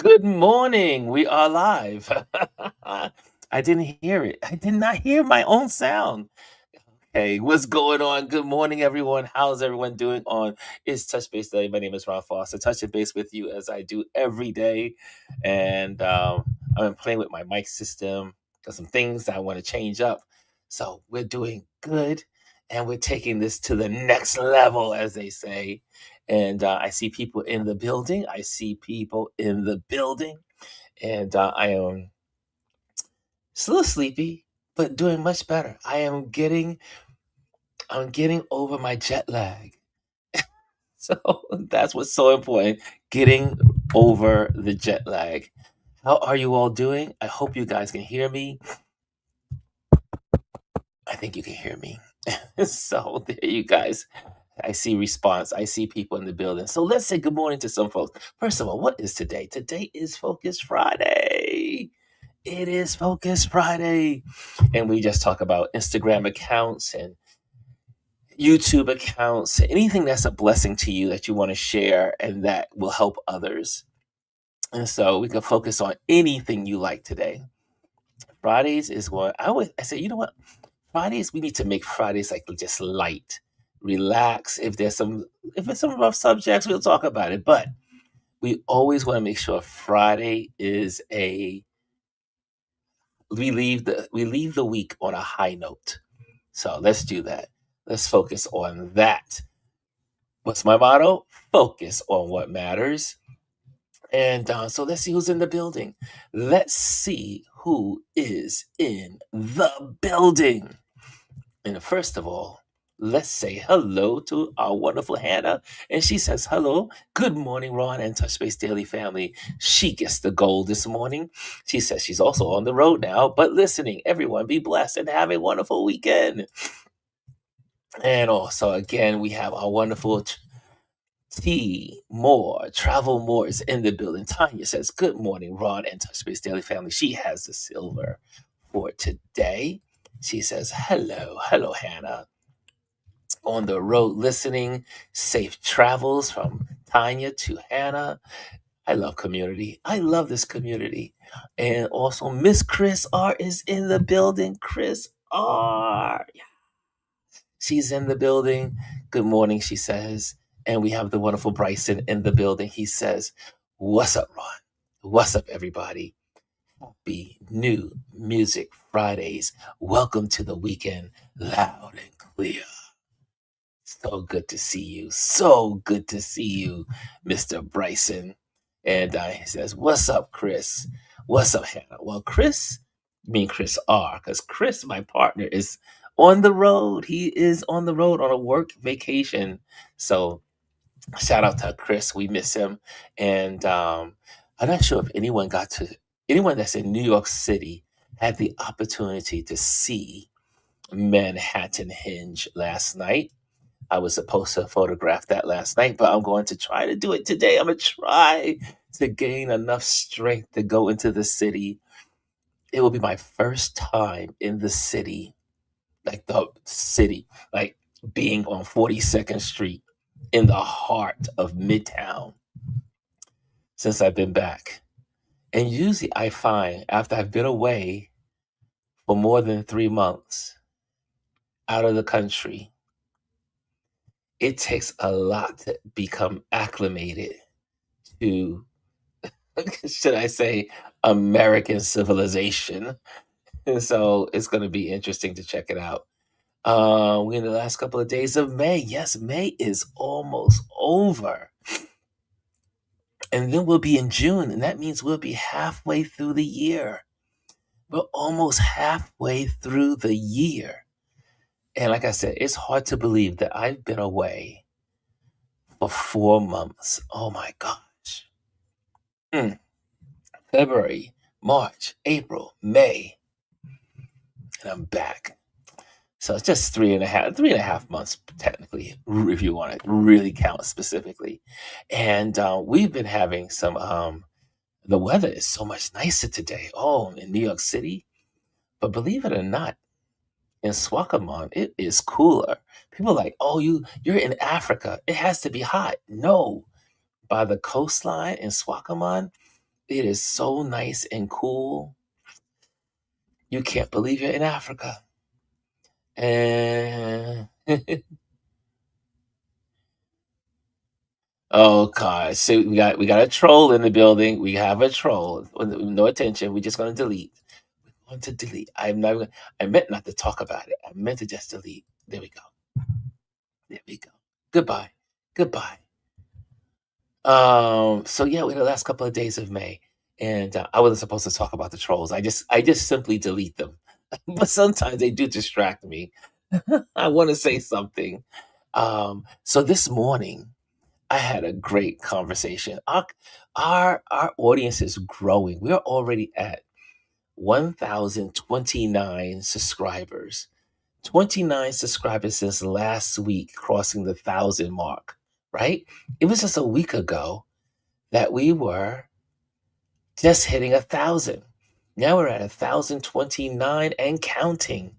Good morning. We are live. I didn't hear it. I did not hear my own sound. Hey, what's going on? Good morning, everyone. How's everyone doing on It's Touch Base Day? My name is Ron Foster. Touching base with you as I do every day. And I've been playing with my mic system. Got some things I want to change up. So we're doing good. And we're taking this to the next level, as they say. And I see people in the building. I see people in the building. And I am still sleepy, but doing much better. I'm getting over my jet lag. So that's what's so important, getting over the jet lag. How are you all doing? I hope you guys can hear me. I think you can hear me. So there you guys. I see response. I see people in the building. So let's say good morning to some folks. First of all, what is today? Today is Focus Friday. It is Focus Friday. And we just talk about Instagram accounts and YouTube accounts, anything that's a blessing to you that you want to share and that will help others. And so we can focus on anything you like today. Fridays is what I say, you know what? Fridays, we need to make Fridays like just light, relax. If it's some rough subjects, we'll talk about it. But we always want to make sure Friday is a we leave the week on a high note. So let's do that. Let's focus on that. What's my motto? Focus on what matters. And so let's see who's in the building. Let's see who is in the building. And first of all, let's say hello to our wonderful Hannah. And she says, hello, good morning, Ron and Touch Base Daily family. She gets the gold this morning. She says she's also on the road now, but listening. Everyone be blessed and have a wonderful weekend. And also, again, we have our wonderful T Moore, Travel Moore is in the building. Tanya says, good morning, Ron and Touch Base Daily family. She has the silver for today. She says, hello, Hannah. On the road listening, safe travels from Tanya to Hannah. I love community. I love this community. And also, Miss Chris R is in the building. Chris R. She's in the building. Good morning, she says. And we have the wonderful Bryson in the building. He says, what's up, Ron? What's up, everybody? Happy New Music Fridays. Welcome to the weekend, loud and clear. So good to see you. So good to see you, Mr. Bryson. And he says, what's up, Chris? What's up, Hannah? Well, Chris, me and Chris are, because Chris, my partner, is on the road. He is on the road on a work vacation. So shout out to Chris. We miss him. And I'm not sure if anyone that's in New York City had the opportunity to see Manhattan Hinge last night. I was supposed to photograph that last night, but I'm going to try to do it today. I'm going to try to gain enough strength to go into the city. It will be my first time in the city, like the city, like being on 42nd Street in the heart of Midtown since I've been back. And usually I find after I've been away for more than 3 months out of the country, it takes a lot to become acclimated to, should I say, American civilization. And so it's going to be interesting to check it out. We're in the last couple of days of May. Yes, May is almost over. And then we'll be in June, and that means we'll be halfway through the year. We're almost halfway through the year. And like I said, it's hard to believe that I've been away for 4 months. Oh my gosh. Mm. February, March, April, May, and I'm back. So it's just 3.5 months technically, if you want to really count specifically. And we've been having some. The weather is so much nicer today. Oh, in New York City, but believe it or not, in Swakopmund it is cooler. People are like, oh, you're in Africa. It has to be hot. No, by the coastline in Swakopmund, It is so nice and cool. You can't believe you're in Africa. And oh God. So we got a troll in the building. We have a troll. No attention. We're just gonna delete. We're going to delete. I meant not to talk about it. I meant to just delete. There we go. There we go. Goodbye. Goodbye. So yeah, we had the last couple of days of May, and I wasn't supposed to talk about the trolls. I just simply delete them. But sometimes they do distract me. I want to say something. So this morning I had a great conversation. Our audience is growing. We're already at 1,029 subscribers. 29 subscribers since last week, crossing the 1,000 mark, right? It was just a week ago that we were just hitting 1,000. Now we're at 1,029 and counting.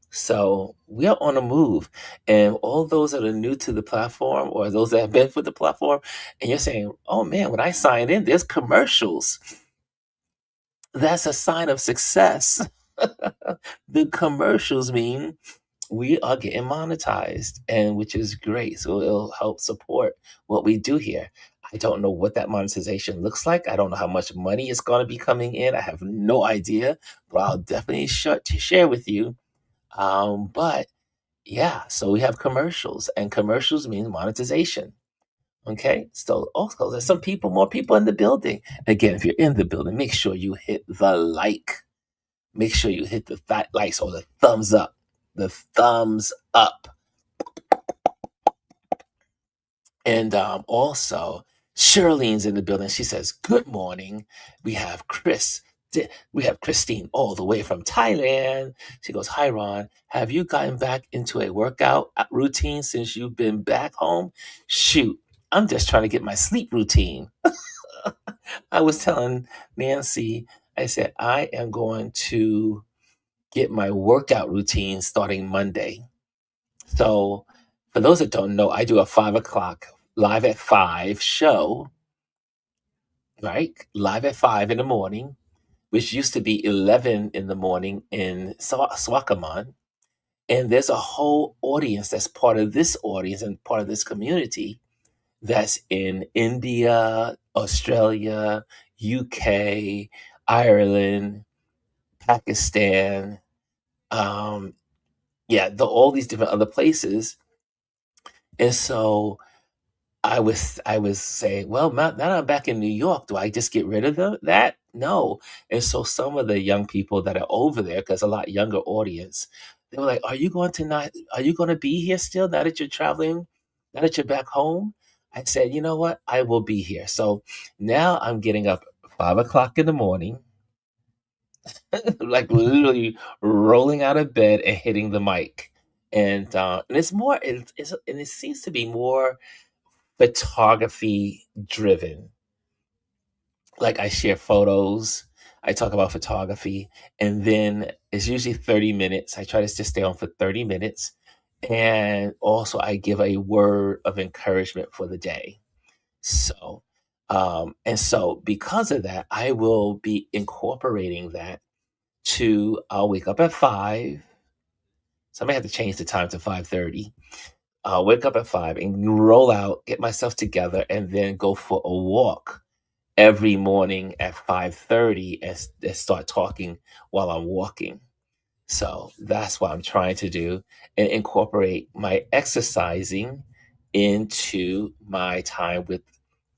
So we are on a move. And all those that are new to the platform or those that have been with the platform, and you're saying, oh man, when I signed in, there's commercials. That's a sign of success. The commercials mean we are getting monetized, and which is great. So it'll help support what we do here. I don't know what that monetization looks like. I don't know how much money is going to be coming in. I have no idea, but I'll definitely to share with you. But yeah, so we have commercials, and commercials mean monetization. Okay, so also there's more people in the building. Again, if you're in the building, make sure you hit the like. Make sure you hit the likes or the thumbs up. The thumbs up. And also, Shirlene's in the building. She says, "Good morning." We have We have Christine all the way from Thailand. She goes, "Hi, Ron. Have you gotten back into a workout routine since you've been back home?" Shoot, I'm just trying to get my sleep routine. I was telling Nancy, I said, I am going to get my workout routine starting Monday. So, for those that don't know, I do a 5 o'clock live at 5 show, right? Live at 5 in the morning, which used to be 11 in the morning in Swakaman. And there's a whole audience that's part of this audience and part of this community that's in India, Australia, UK, Ireland, Pakistan, um, yeah, all these different other places. And so I was saying, well, now that I'm back in New York, do I just get rid of that? No. And so some of the young people that are over there, because a lot younger audience, they were like, are you going to be here still now that you're traveling, now that you're back home? I said, you know what? I will be here. So now I'm getting up 5 o'clock in the morning, like literally rolling out of bed and hitting the mic. And it's more, and it seems to be more photography driven. Like I share photos, I talk about photography, and then it's usually 30 minutes. I try to just stay on for 30 minutes. And also I give a word of encouragement for the day. So, and so because of that, I will be incorporating that I'll wake up at 5. So I may have to change the time to 5:30. I'll wake up at 5 and roll out, get myself together, and then go for a walk every morning at 5:30 and start talking while I'm walking. So that's what I'm trying to do and incorporate my exercising into my time with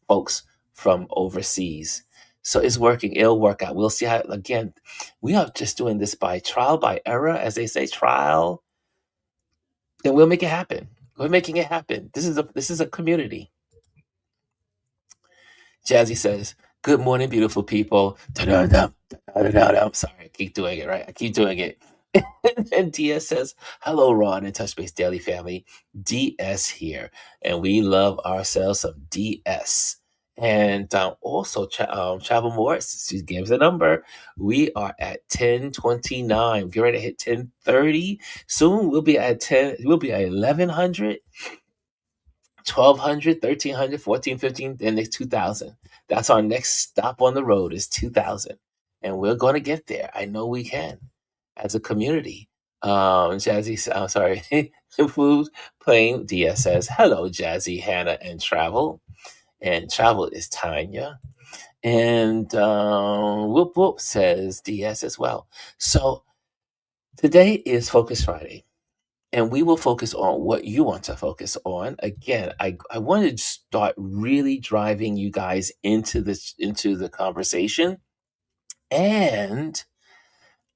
folks from overseas. So it's working. It'll work out. We'll see how, again, we are just doing this by trial by error, as they say, trial, and we'll make it happen. We're making it happen. This is a community. Jazzy says, "Good morning, beautiful people." Da-da-dum, da-da-da-dum. Sorry, I keep doing it, right? I keep doing it. And DS says, "Hello, Ron and Touch Base Daily family. DS here. And we love ourselves some DS." And also, Travel Morris, she gives a number. We are at 1029. Get ready to hit 1030. Soon we'll be at 1100. 1200, 1300, 14, 15, and next 2000. That's our next stop on the road is 2000. And we're going to get there. I know we can as a community. Jazzy, I'm sorry, Food Plane DS says, hello, Jazzy, Hannah, and Travel. And Travel is Tanya. And Whoop Whoop says DS as well. So today is Focus Friday, and we will focus on what you want to focus on. Again, I wanted to start really driving you guys into the conversation, and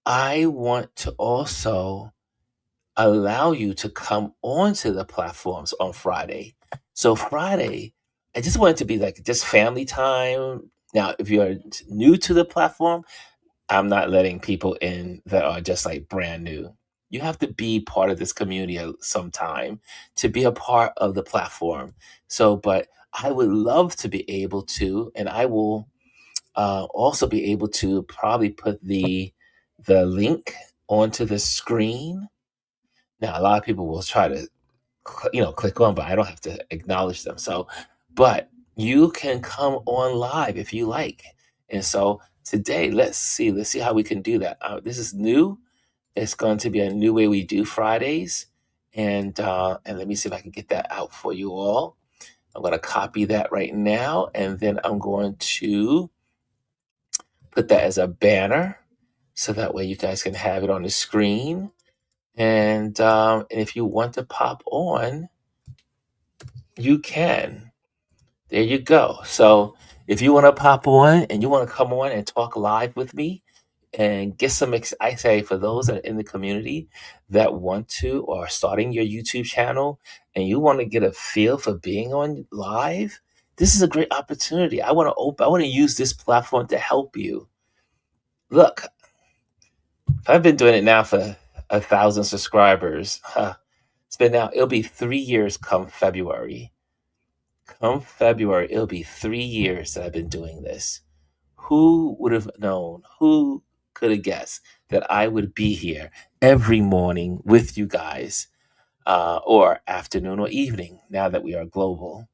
I want to also allow you to come onto the platforms on Friday. So Friday, I just want it to be like just family time. Now, if you're new to the platform, I'm not letting people in that are just like brand new. You have to be part of this community sometime to be a part of the platform. So, but I would love to be able to, and I will also be able to probably put the link onto the screen. Now, a lot of people will try to click on, but I don't have to acknowledge them. So, but you can come on live if you like. And so today, let's see how we can do that. This is new. It's going to be a new way we do Fridays, and let me see if I can get that out for you all. I'm going to copy that right now, and then I'm going to put that as a banner, so that way you guys can have it on the screen. And if you want to pop on, you can. There you go. So if you want to pop on and you want to come on and talk live with me and get some, I say for those that are in the community that want to or are starting your YouTube channel and you want to get a feel for being on live, this is a great opportunity. I want to use this platform to help you. Look, if I've been doing it now for 1,000 subscribers, it'll be 3 years come February. Come February, it'll be 3 years that I've been doing this. Who would have known? Who could have guessed that I would be here every morning with you guys, or afternoon or evening? Now that we are global,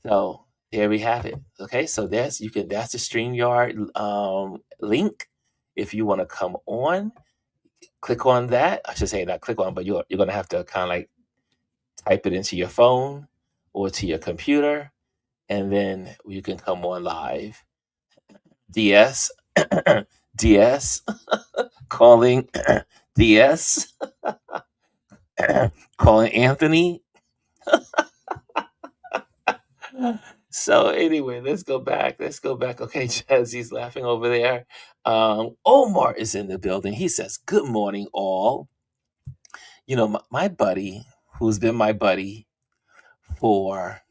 so there we have it. Okay, so that's the Streamyard link. If you want to come on, click on that. I should say not click on, but you're gonna have to kind of like type it into your phone or to your computer, and then you can come on live. DS, DS, calling DS, calling Anthony. So anyway, let's go back. Let's go back. Okay, Jazzy's laughing over there. Omar is in the building. He says, "Good morning, all." My buddy, who's been my buddy for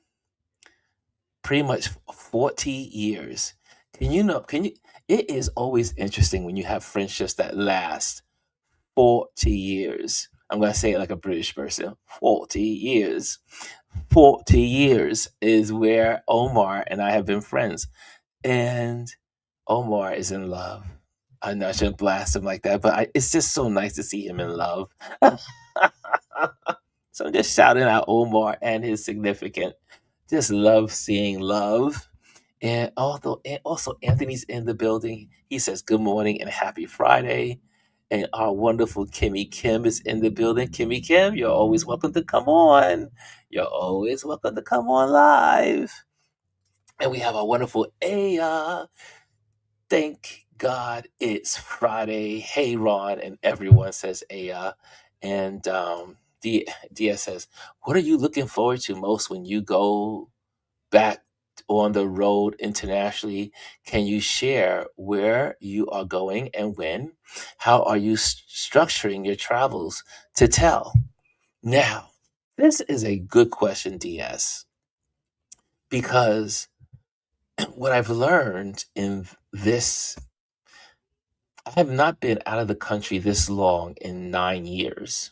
pretty much 40 years. Can you, it is always interesting when you have friendships that last 40 years. I'm going to say it like a British person 40 years. 40 years is where Omar and I have been friends. And Omar is in love. I know I shouldn't blast him like that, but it's just so nice to see him in love. So I'm just shouting out Omar and his significant. Just love seeing love. And also Anthony's in the building. He says good morning and happy Friday. And our wonderful Kimmy Kim is in the building. Kimmy Kim, you're always welcome to come on. You're always welcome to come on live. And we have our wonderful Aya. Thank God it's Friday. Hey Ron, and everyone says Aya. And Dia says, what are you looking forward to most when you go back on the road internationally? Can you share where you are going and when? How are you structuring your travels to tell? Now, this is a good question, DS, because what I've learned in this, I have not been out of the country this long in 9 years.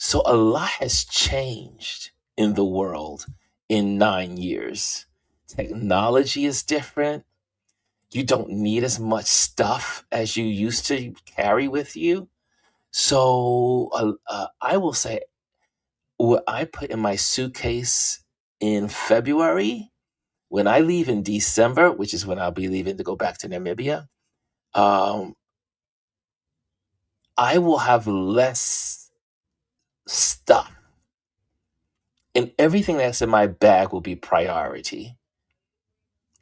So a lot has changed in the world in 9 years. Technology is different. You don't need as much stuff as you used to carry with you. So I will say what I put in my suitcase in February When I leave in December, which is when I'll be leaving to go back to Namibia, um, I will have less stuff, and everything that's in my bag will be priority.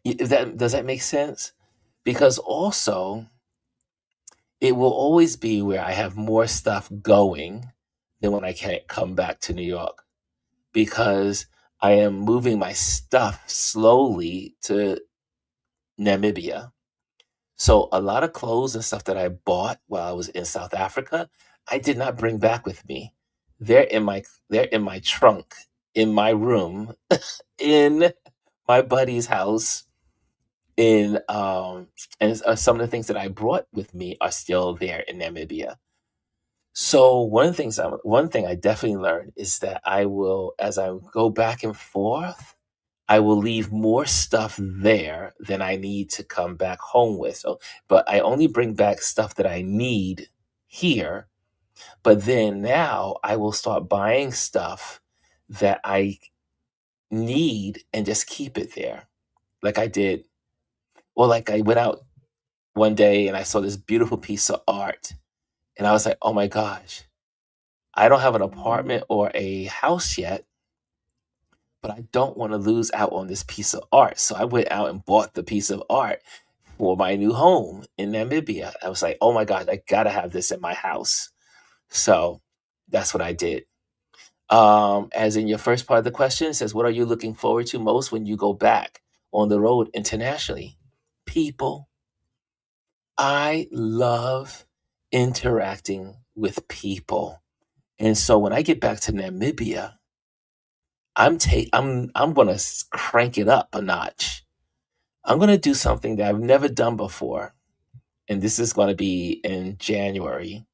Does that make sense? Because also, it will always be where I have more stuff going than when I can't come back to New York, because I am moving my stuff slowly to Namibia. So a lot of clothes and stuff that I bought while I was in South Africa, I did not bring back with me. They're in my trunk, in my room, in my buddy's house, in and some of the things that I brought with me are still there in Namibia. So one thing I definitely learned is that I will, as I go back and forth, I will leave more stuff there than I need to come back home with. So, but I only bring back stuff that I need here. But then now I will start buying stuff that I need and just keep it there. Like I did, or like I went out one day and I saw this beautiful piece of art. And I was like, oh my gosh, I don't have an apartment or a house yet, but I don't want to lose out on this piece of art. So I went out and bought the piece of art for my new home in Namibia. I was like, oh my God, I gotta have this in my house. So that's what I did. As in your first part of the question, it says, what are you looking forward to most when you go back on the road internationally? People. I love interacting with people. And so when I get back to Namibia, I'm gonna crank it up a notch. I'm gonna do something that I've never done before, and this is gonna be in January.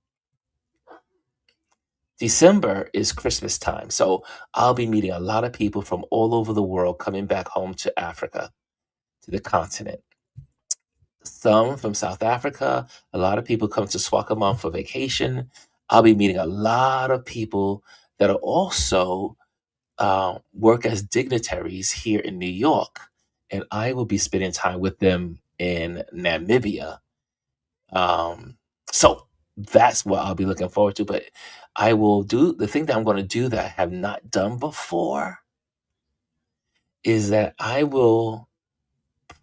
December is Christmas time, so I'll be meeting a lot of people from all over the world coming back home to Africa, to the continent. Some from South Africa, a lot of people come to Swakopmund for vacation. I'll be meeting a lot of people that are also work as dignitaries here in New York, and I will be spending time with them in Namibia. So that's what I'll be looking forward to. But I will do the thing that I'm going to do that I have not done before is that I will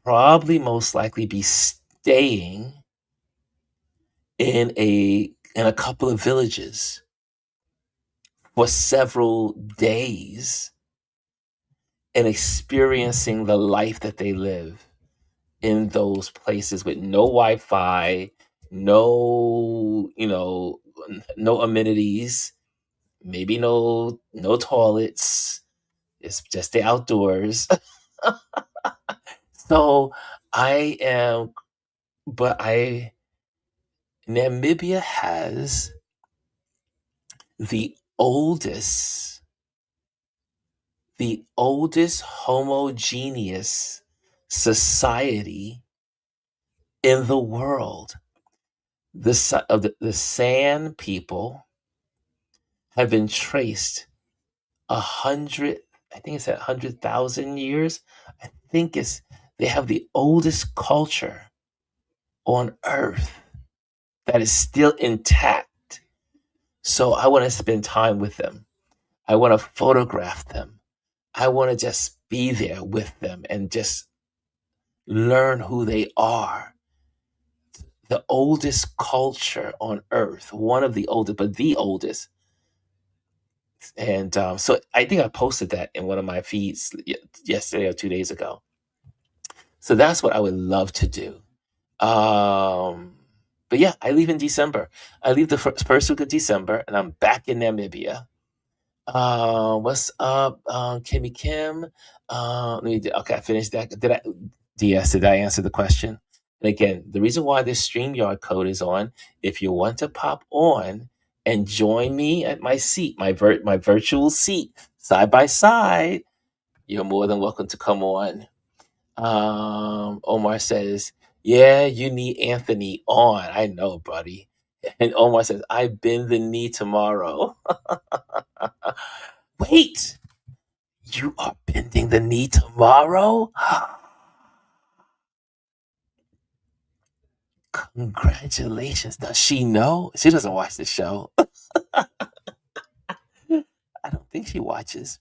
probably most likely be staying in a couple of villages for several days and experiencing the life that they live in those places with no Wi-Fi, no, no amenities, maybe no toilets. It's just the outdoors. So I am, but I Namibia has the oldest, the oldest homogeneous society in the world. The San people have been traced 100, I think it's at 100,000 years. I think they have the oldest culture on Earth that is still intact. So I want to spend time with them. I want to photograph them. I want to just be there with them and just learn who they are. The oldest culture on Earth, one of the oldest, but the oldest. And so I think I posted that in one of my feeds yesterday or 2 days ago. So that's what I would love to do. Um, but yeah, I leave in December. I leave the first week of December, and I'm back in Namibia. What's up, Kimmy Kim? Okay, I finished that. DS, did I answer the question? And again, the reason why this StreamYard code is on, if you want to pop on and join me at my seat, my virtual seat, side by side, you're more than welcome to come on. Omar says, yeah, you need Anthony on. I know, buddy. And Omar says, I bend the knee tomorrow. Wait, You are bending the knee tomorrow? Congratulations. Does she know? She doesn't watch the show. I don't think she watches.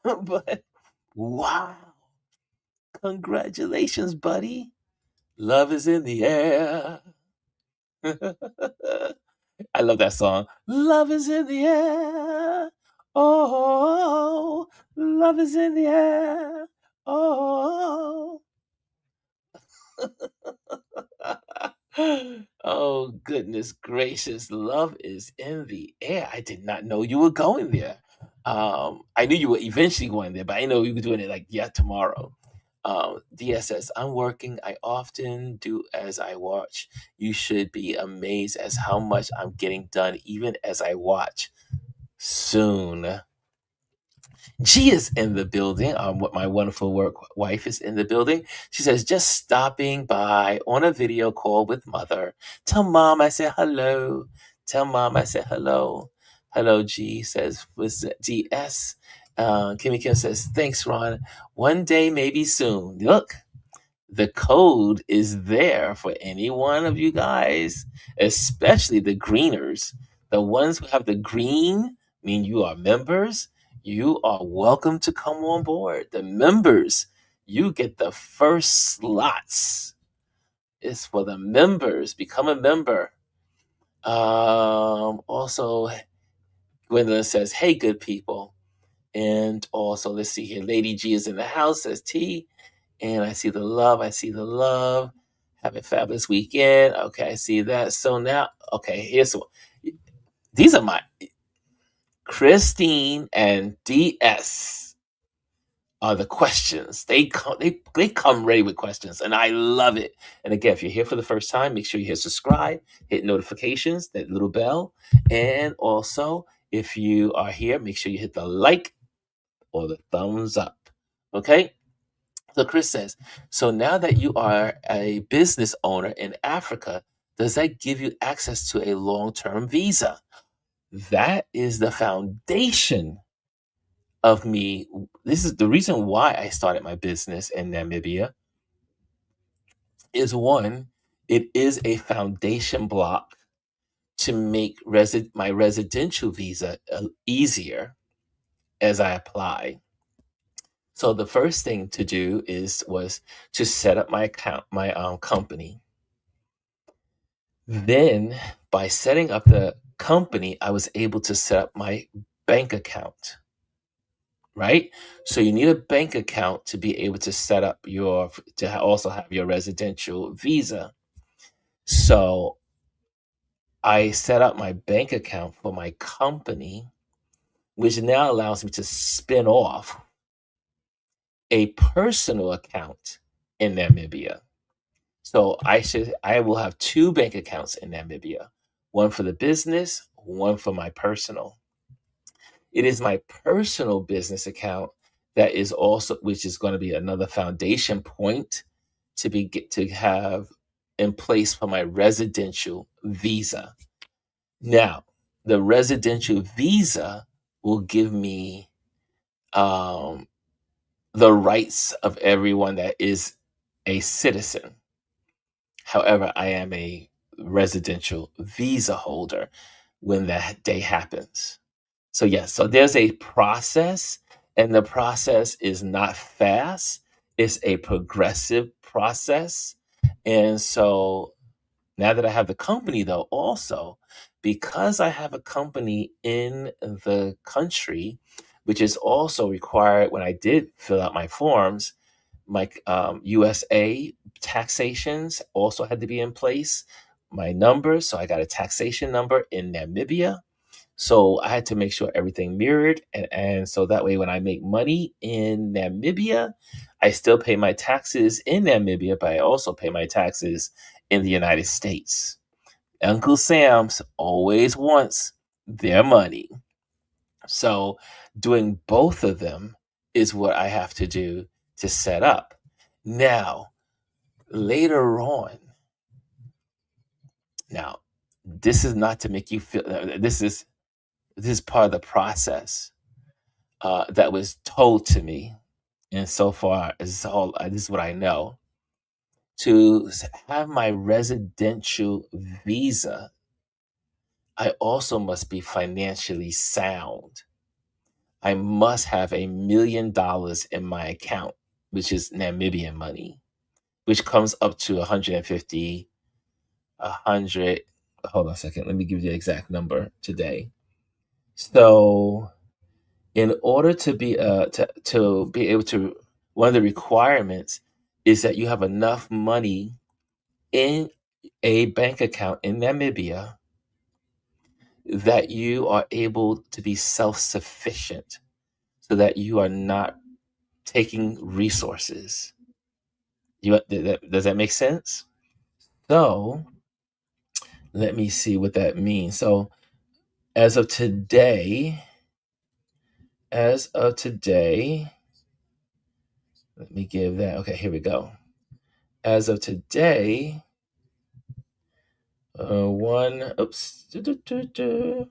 But wow. Congratulations, buddy. Love is in the air. I love that song. Love is in the air. Oh, love is in the air. Oh. Oh, goodness gracious. Love is in the air. I did not know you were going there. I knew you were eventually going there, but I didn't know you were doing it like, yeah, tomorrow. DS says, I'm working. I often do as I watch. You should be amazed as how much I'm getting done even as I watch. Soon. G is in the building. What my wonderful work wife is in the building. She says, just stopping by on a video call with mother. Tell mom I said hello. Tell mom I said hello. Hello, G says, was DS. Kimmy Kim says, thanks, Ron. One day, maybe soon. Look, the code is there for any one of you guys, especially the greeners. The ones who have the green mean you are members. You are welcome to come on board. The members, you get the first slots. It's for the members. Become a member. Also, Gwendolyn says, hey, good people. And also, let's see here. Lady G is in the house, says T. And I see the love. I see the love. Have a fabulous weekend. Okay, I see that. So now, okay, here's what. These are my Christine and DS are the questions. They come ready with questions, and I love it. And again, if you're here for the first time, make sure you hit subscribe, hit notifications, that little bell, and also if you are here, make sure you hit the like or the thumbs up. Okay. So Chris says, so now that you are a business owner in Africa, does that give you access to a long-term visa? That is the foundation of me. This is the reason why I started my business in Namibia is one, it is a foundation block to make my residential visa easier as I apply. So the first thing to do was to set up my account, my company. Then, by setting up the company, I was able to set up my bank account, right? So you need a bank account to be able to set up also have your residential visa. So I set up my bank account for my company, which now allows me to spin off a personal account in Namibia. So I will have two bank accounts in Namibia, one for the business, one for my personal. It is my personal business account that is also, which is going to be another foundation point to have in place for my residential visa. Now, the residential visa will give me um, the rights of everyone that is a citizen. However, I am a residential visa holder when that day happens. So yes, so there's a process, and the process is not fast. It's a progressive process. And so now that I have the company though, also, because I have a company in the country, which is also required when I did fill out my forms, my USA taxations also had to be in place. My numbers, so I got a taxation number in Namibia. So I had to make sure everything mirrored. And so that way, when I make money in Namibia, I still pay my taxes in Namibia, but I also pay my taxes in the United States. Uncle Sam's always wants their money. So doing both of them is what I have to do to set up. Now, later on, now, this is not to make you feel, this is part of the process. that was told to me, and so far is all. This is what I know. To have my residential visa, I also must be financially sound. I must have $1 million in my account, which is Namibian money, which comes up to 150, 100. Hold on a second. Let me give you the exact number today. So, in order to be able to, one of the requirements is that you have enough money in a bank account in Namibia that you are able to be self-sufficient, so that you are not taking resources. Does that make sense? So let me see what that means. So as of today, as of today, let me give that. Okay, here we go. As of today, one, oops, 1000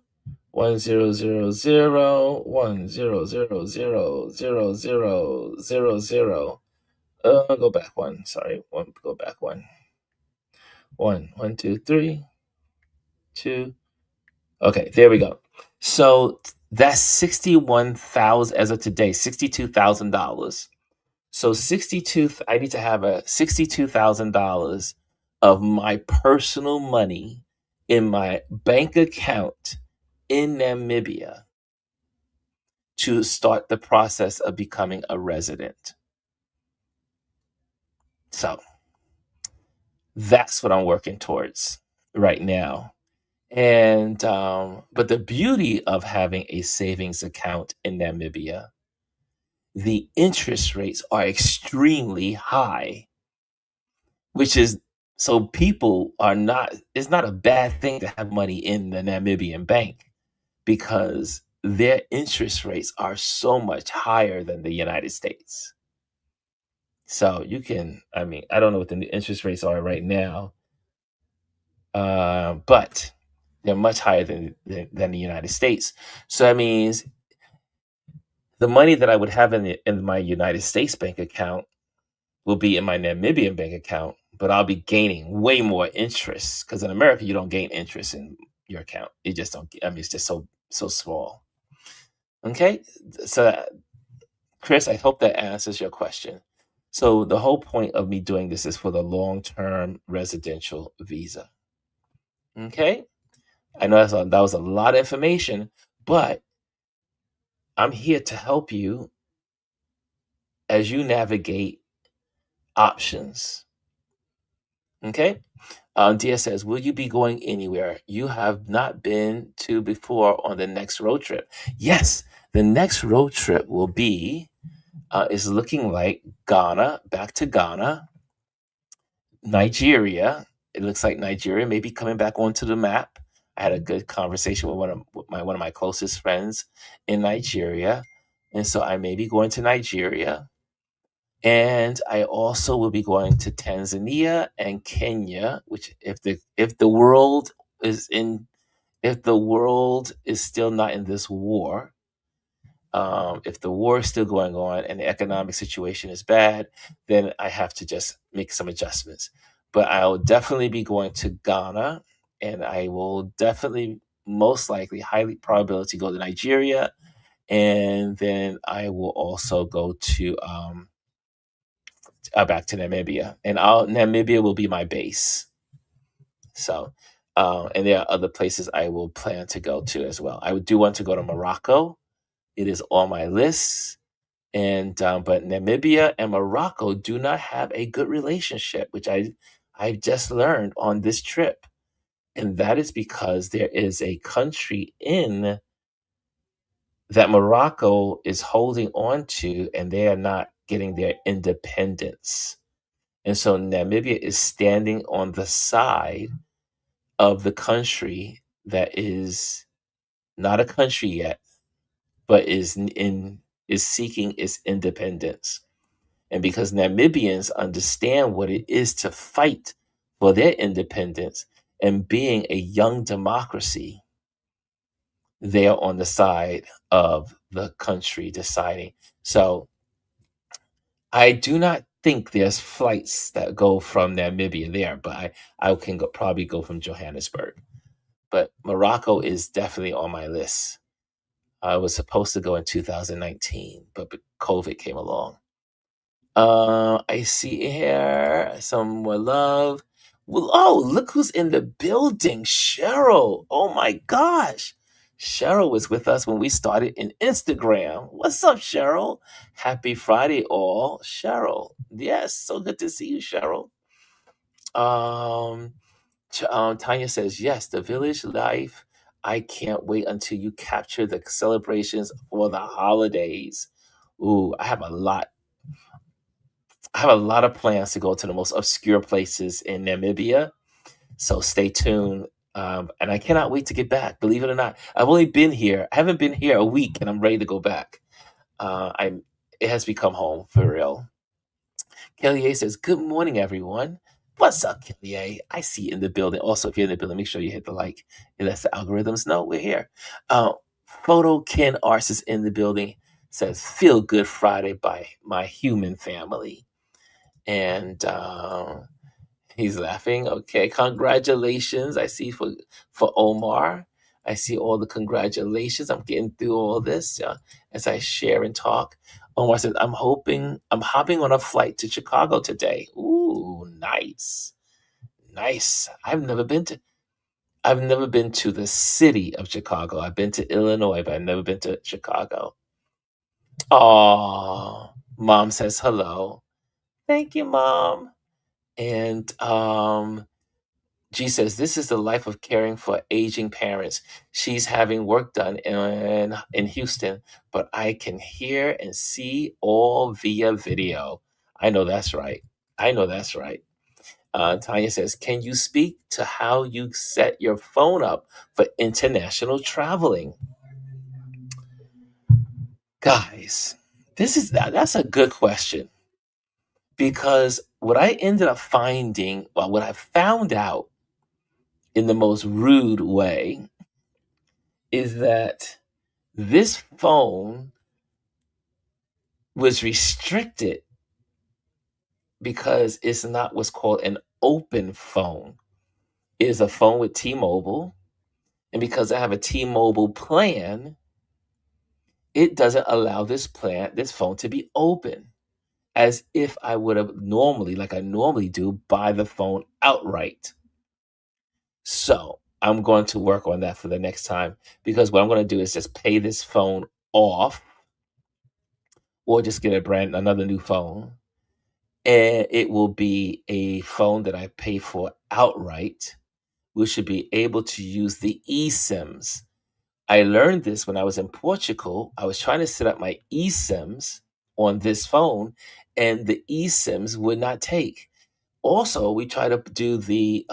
10000000. Go back one. Sorry, one. Go back one. One, one, two, three, two. Okay, there we go. So that's 61,000 as of today. $62,000. So I need to have a $62,000 of my personal money in my bank account in Namibia to start the process of becoming a resident. So that's what I'm working towards right now. And but the beauty of having a savings account in Namibia, the interest rates are extremely high, which is, so people are not, it's not a bad thing to have money in the Namibian bank, because their interest rates are so much higher than the United States. So you can, I mean, I don't know what the interest rates are right now, but they're much higher than the United States. So that means the money that I would have in my United States bank account will be in my Namibian bank account, but I'll be gaining way more interest, because in America you don't gain interest in your account. You just don't. I mean, it's just so small. Okay, so Chris, I hope that answers your question. So the whole point of me doing this is for the long-term residential visa. Okay, I know that was a lot of information, but I'm here to help you as you navigate options. Okay. Dia says, will you be going anywhere you have not been to before on the next road trip? Yes, the next road trip will be, is looking like Ghana, back to Ghana, Nigeria. It looks like Nigeria may be coming back onto the map. I had a good conversation with one of my closest friends in Nigeria, and so I may be going to Nigeria. And I also will be going to Tanzania and Kenya, which, if the world is in if the world is still not in this war, if the war is still going on and the economic situation is bad, then I have to just make some adjustments. But I'll definitely be going to Ghana, and I will definitely, most likely, highly probability, go to Nigeria, and then I will also go to back to Namibia, and Namibia will be my base. So, and there are other places I will plan to go to as well. I do want to go to Morocco. It is on my list, and but Namibia and Morocco do not have a good relationship, which I've just learned on this trip, and that is because there is a country in that Morocco is holding on to, and they are not getting their independence. And so Namibia is standing on the side of the country that is not a country yet, but is seeking its independence. And because Namibians understand what it is to fight for their independence and being a young democracy, they're on the side of the country deciding. So I do not think there's flights that go from Namibia there, but I can probably go from Johannesburg. But Morocco is definitely on my list. I was supposed to go in 2019, but COVID came along. I see here some more love. Well, oh, look who's in the building, Cheryl. Oh my gosh. Cheryl was with us when we started in Instagram. What's up, Cheryl? Happy Friday, all. Cheryl. Yes, so good to see you, Cheryl. Um, Tanya says, yes, the village life. I can't wait until you capture the celebrations for the holidays. Ooh, I have a lot of plans to go to the most obscure places in Namibia. So stay tuned. And I cannot wait to get back. Believe it or not, I've only been here. I haven't been here a week, and I'm ready to go back. I'm. It has become home for real. Kelly says, "Good morning, everyone. What's up, Kelly? I see you in the building. Also, if you're in the building, make sure you hit the like. It lets the algorithms know we're here." Uh, Photo Ken Ars is in the building. Says, "Feel Good Friday" by My Human Family. And he's laughing. Okay, congratulations. I see for Omar. I see all the congratulations. I'm getting through all this as I share and talk. Omar says, I'm hopping on a flight to Chicago today. Ooh, nice. Nice. I've never been to the city of Chicago. I've been to Illinois, but I've never been to Chicago. Oh, mom says hello. Thank you, mom. And G says, this is the life of caring for aging parents. She's having work done in Houston, but I can hear and see all via video. I know that's right. I know that's right. Tanya says, can you speak to how you set your phone up for international traveling? Guys, that's a good question because what I ended up finding, well, what I found out in the most rude way is that this phone was restricted because it's not what's called an open phone. It is a phone with T-Mobile. And because I have a T-Mobile plan, it doesn't allow this phone to be open as if I would have normally, like I normally do, buy the phone outright. So I'm going to work on that for the next time because what I'm going to do is just pay this phone off or just get another new phone. And it will be a phone that I pay for outright. We should be able to use the eSIMs. I learned this when I was in Portugal. I was trying to set up my eSIMs on this phone, and the eSIMs would not take. Also, we tried to do the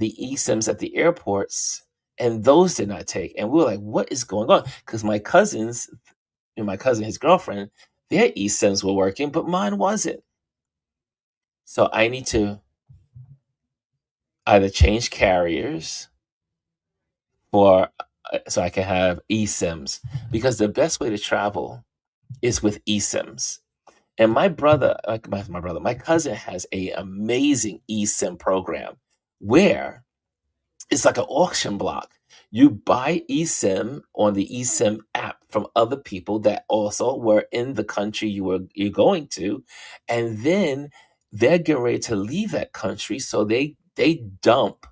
eSIMs at the airports, and those did not take. And we were like, "What is going on?" Because my cousins, and my cousin, his girlfriend, their eSIMs were working, but mine wasn't. So I need to either change carriers or so I can have eSIMs because the best way to travel is with eSIMs. And my brother, my cousin has a amazing eSIM program where it's like an auction block. You buy eSIM on the eSIM app from other people that also were in the country you're going to, and then they're getting ready to leave that country, so they dump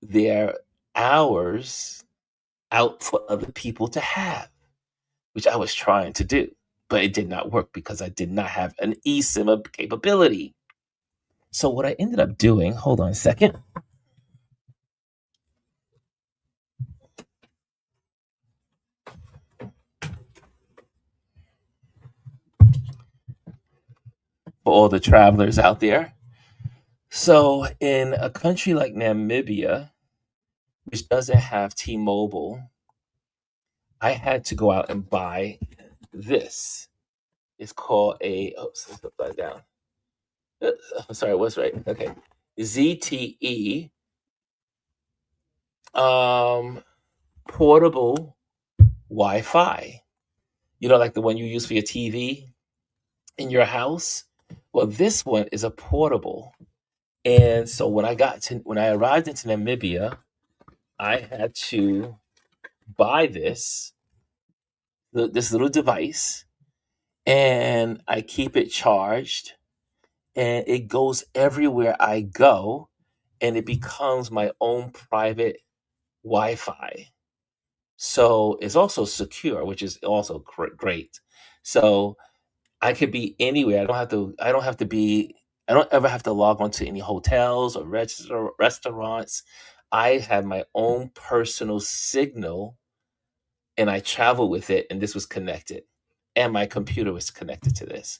their hours out for other people to have, which I was trying to do, but it did not work because I did not have an eSIM capability. So what I ended up doing, hold on a second, for all the travelers out there. So in a country like Namibia, which doesn't have T-Mobile, I had to go out and buy this. It's called a oops, let's put that down. Sorry, what's right? Okay. ZTE. Um portable Wi-Fi. You know, like the one you use for your TV in your house. Well, this one is a portable. And so when I arrived into Namibia, I had to buy this little device, and I keep it charged, and it goes everywhere I go, and it becomes my own private Wi-Fi. So it's also secure, which is also great. So I could be anywhere. I don't ever have to log on to any hotels or restaurants. I have my own personal signal, and I travel with it, and this was connected. And my computer was connected to this.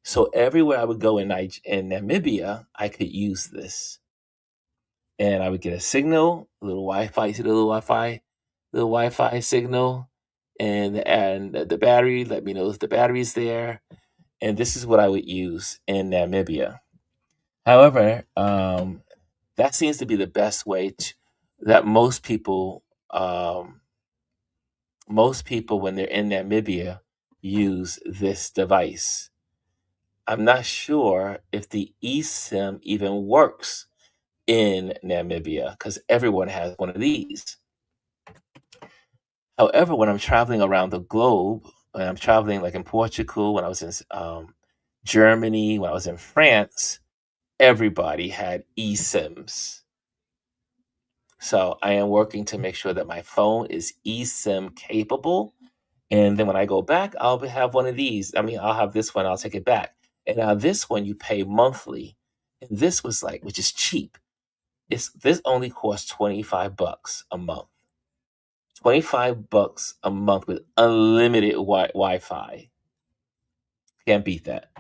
So everywhere I would go in Namibia, I could use this. And I would get a signal, a little Wi-Fi, you see the little Wi-Fi signal, and the battery let me know if the battery's there. And this is what I would use in Namibia. However, that seems to be the best way that most people when they're in Namibia use this device. I'm not sure if the eSIM even works in Namibia because everyone has one of these. However, when I'm traveling around the globe, when I'm traveling like in Portugal, when I was in Germany, when I was in France, everybody had eSIMs. So I am working to make sure that my phone is eSIM capable. And then when I go back, have one of these. I mean, I'll have this one, I'll take it back. And now this one you pay monthly. And this was like, which is cheap. This only costs $25 a month. $25 a month with unlimited Wi-Fi. Can't beat that.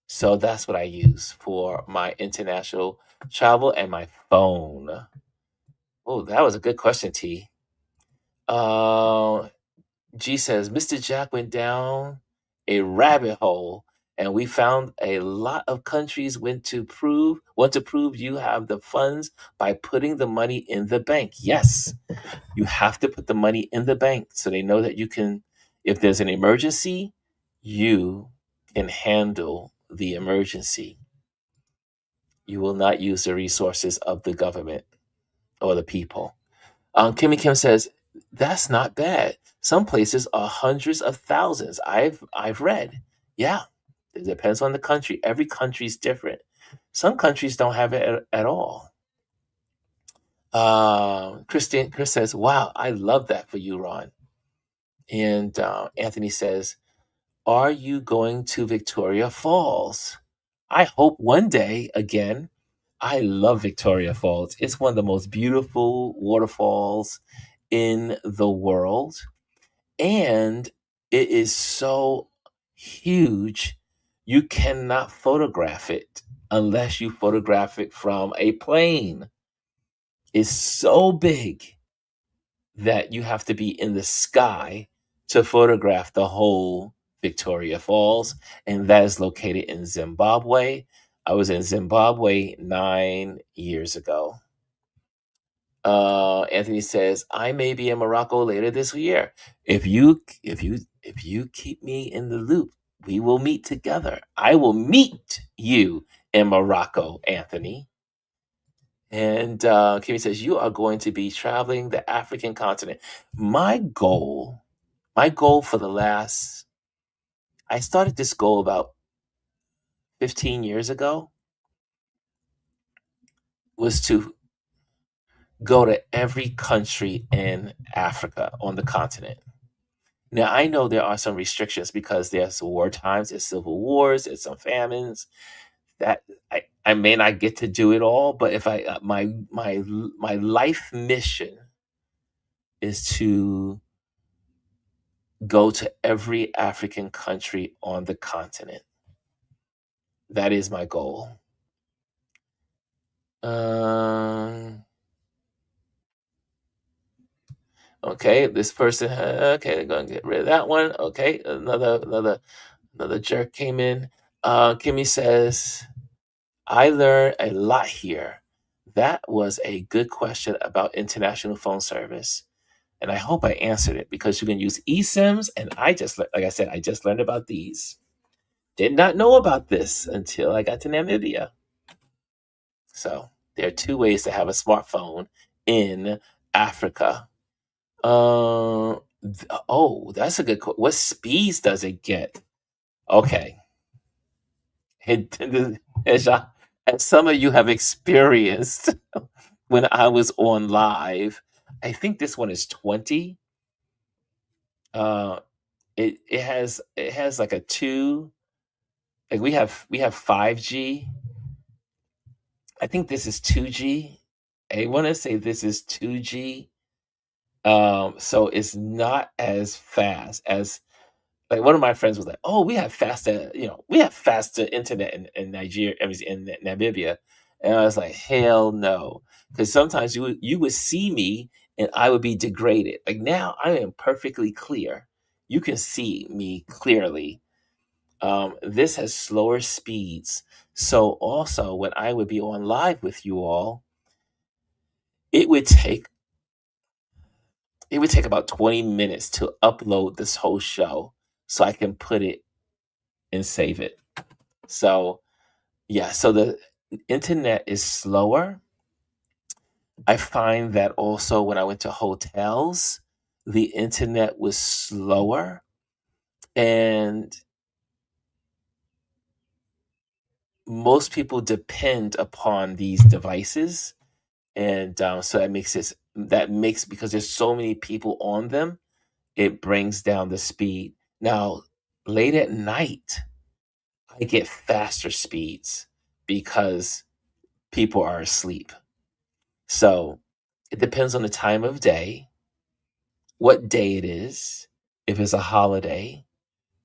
So that's what I use for my international travel and my phone. Oh, that was a good question, T. Uh, G says, Mr. Jack went down a rabbit hole, and we found a lot of countries want to prove you have the funds by putting the money in the bank. Yes, you have to put the money in the bank so they know that you can, if there's an emergency, you can handle the emergency. You will not use the resources of the government or the people. Kimmy Kim says, that's not bad. Some places are hundreds of thousands. I've read. Yeah, it depends on the country. Every country's different. Some countries don't have it at all. Chris says, wow, I love that for you, Ron. And Anthony says, are you going to Victoria Falls? I hope one day again. I love Victoria Falls. It's one of the most beautiful waterfalls in the world. And it is so huge, you cannot photograph it unless you photograph it from a plane. It's so big that you have to be in the sky to photograph the whole Victoria Falls, and that is located in Zimbabwe. I was in Zimbabwe 9 years ago. Anthony says, I may be in Morocco later this year. If you keep me in the loop, we will meet together. I will meet you in Morocco, Anthony. And Kimmy says, you are going to be traveling the African continent. My goal for the last, I started this goal about 15 years ago, was to go to every country in Africa on the continent. Now, I know there are some restrictions because there's war times, there's civil wars, there's some famines that I may not get to do it all, but if my life mission is to go to every African country on the continent. That is my goal. Okay, this person, okay, they're gonna get rid of that one. Okay, another jerk came in. Kimmy says, I learned a lot here. That was a good question about international phone service. And I hope I answered it because you can use eSIMs. And like I said, I just learned about these. Did not know about this until I got to Namibia. So there are two ways to have a smartphone in Africa. Oh, that's a good. What speeds does it get? Okay, it, as some of you have experienced when I was on live, I think this one is 20. Uh, it has like a two. Like we have 5G. I think this is 2G. I want to say this is 2G. So it's not as fast as like one of my friends was like, "Oh, we have faster internet in Nigeria, I mean, in Namibia," and I was like, "Hell no," because sometimes you would see me and I would be degraded. Like now, I am perfectly clear. You can see me clearly. This has slower speeds, so also when I would be on live with you all, it would take it would take about 20 minutes to upload this whole show so I can put it and save it. So, yeah, so the internet is slower. I find that also when I went to hotels, the internet was slower. And most people depend upon these devices. And so that makes, because there's so many people on them, it brings down the speed. Now, late at night, I get faster speeds because people are asleep. So it depends on the time of day, what day it is, if it's a holiday,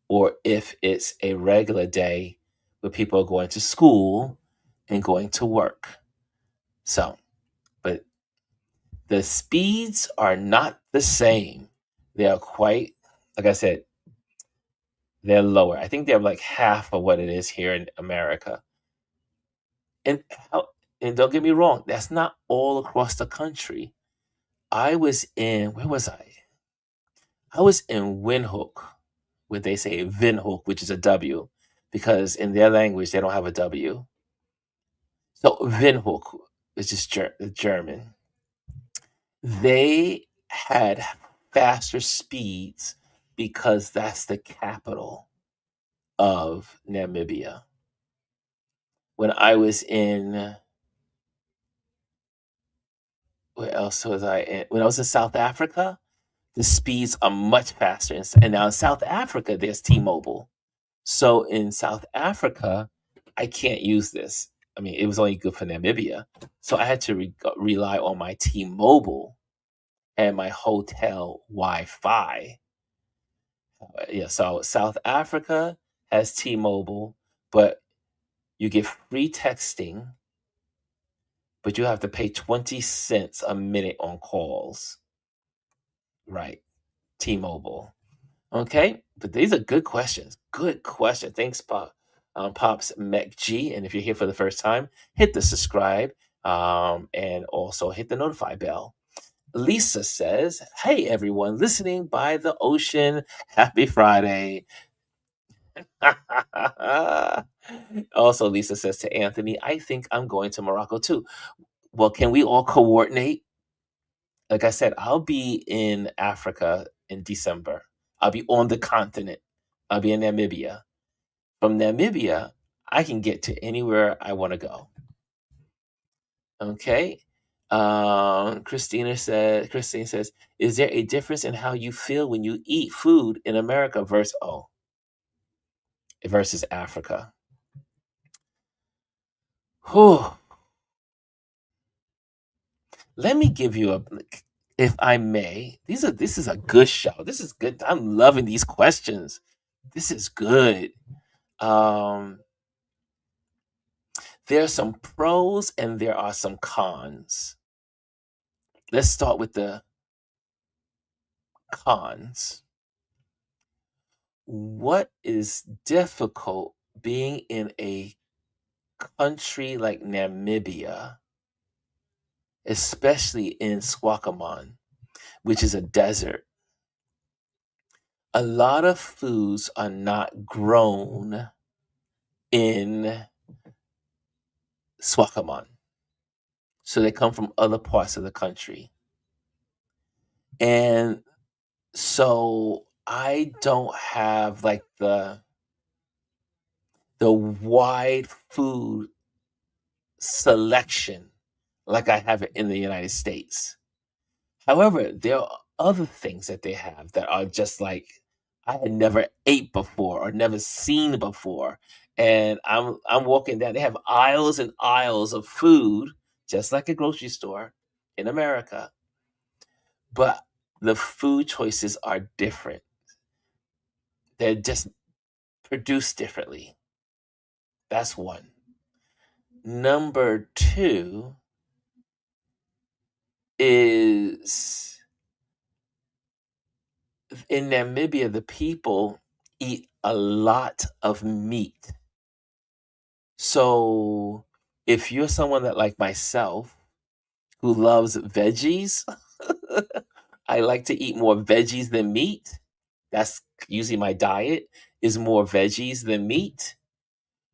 or if it's a regular day where people are going to school and going to work. So, but the speeds are not the same. They are quite, like I said, they're lower. I think they're like half of what it is here in America. And how, and don't get me wrong, that's not all across the country. I was in where was I? I was in Windhoek, where they say Windhoek, which is a W, because in their language they don't have a W. So Windhoek, which is German, they had faster speeds because that's the capital of Namibia. When I was in, where else was I in? When I was in South Africa, the speeds are much faster. And now in South Africa, there's T-Mobile. So in South Africa, I can't use this. I mean, it was only good for Namibia. So I had to rely on my T-Mobile and my hotel Wi-Fi. Yeah, so South Africa has T-Mobile, but you get free texting, but you have to pay 20 cents a minute on calls. Right. T-Mobile. Okay, but these are good questions. Good question. Thanks, Pops McG. And if you're here for the first time, hit the subscribe and also hit the notify bell. Lisa says, "Hey, everyone listening by the ocean. Happy Friday." Also, Lisa says to Anthony, "I think I'm going to Morocco too." Well, can we all coordinate? Like I said, I'll be in Africa in December. I'll be on the continent. I'll be in Namibia. From Namibia, I can get to anywhere I want to go. Okay. Christine says, "Is there a difference in how you feel when you eat food in America versus Africa?" Whew. Let me give you if I may. This is a good show. This is good. I'm loving these questions. This is good. Um, there are some pros and there are some cons. Let's start with the cons. What is difficult being in a country like Namibia, especially in Swakaman? which is a desert. A lot of foods are not grown in Swakaman. So they come from other parts of the country. And so I don't have like the wide food selection like I have it in the United States. However, there are other things that they have that are just like I had never ate before or never seen before. And I'm walking down, they have aisles and aisles of food, just like a grocery store in America, but the food choices are different. They're just produced differently. That's one. Number two is in Namibia, the people eat a lot of meat. So if you're someone that like myself who loves veggies, I like to eat more veggies than meat. That's usually my diet is more veggies than meat.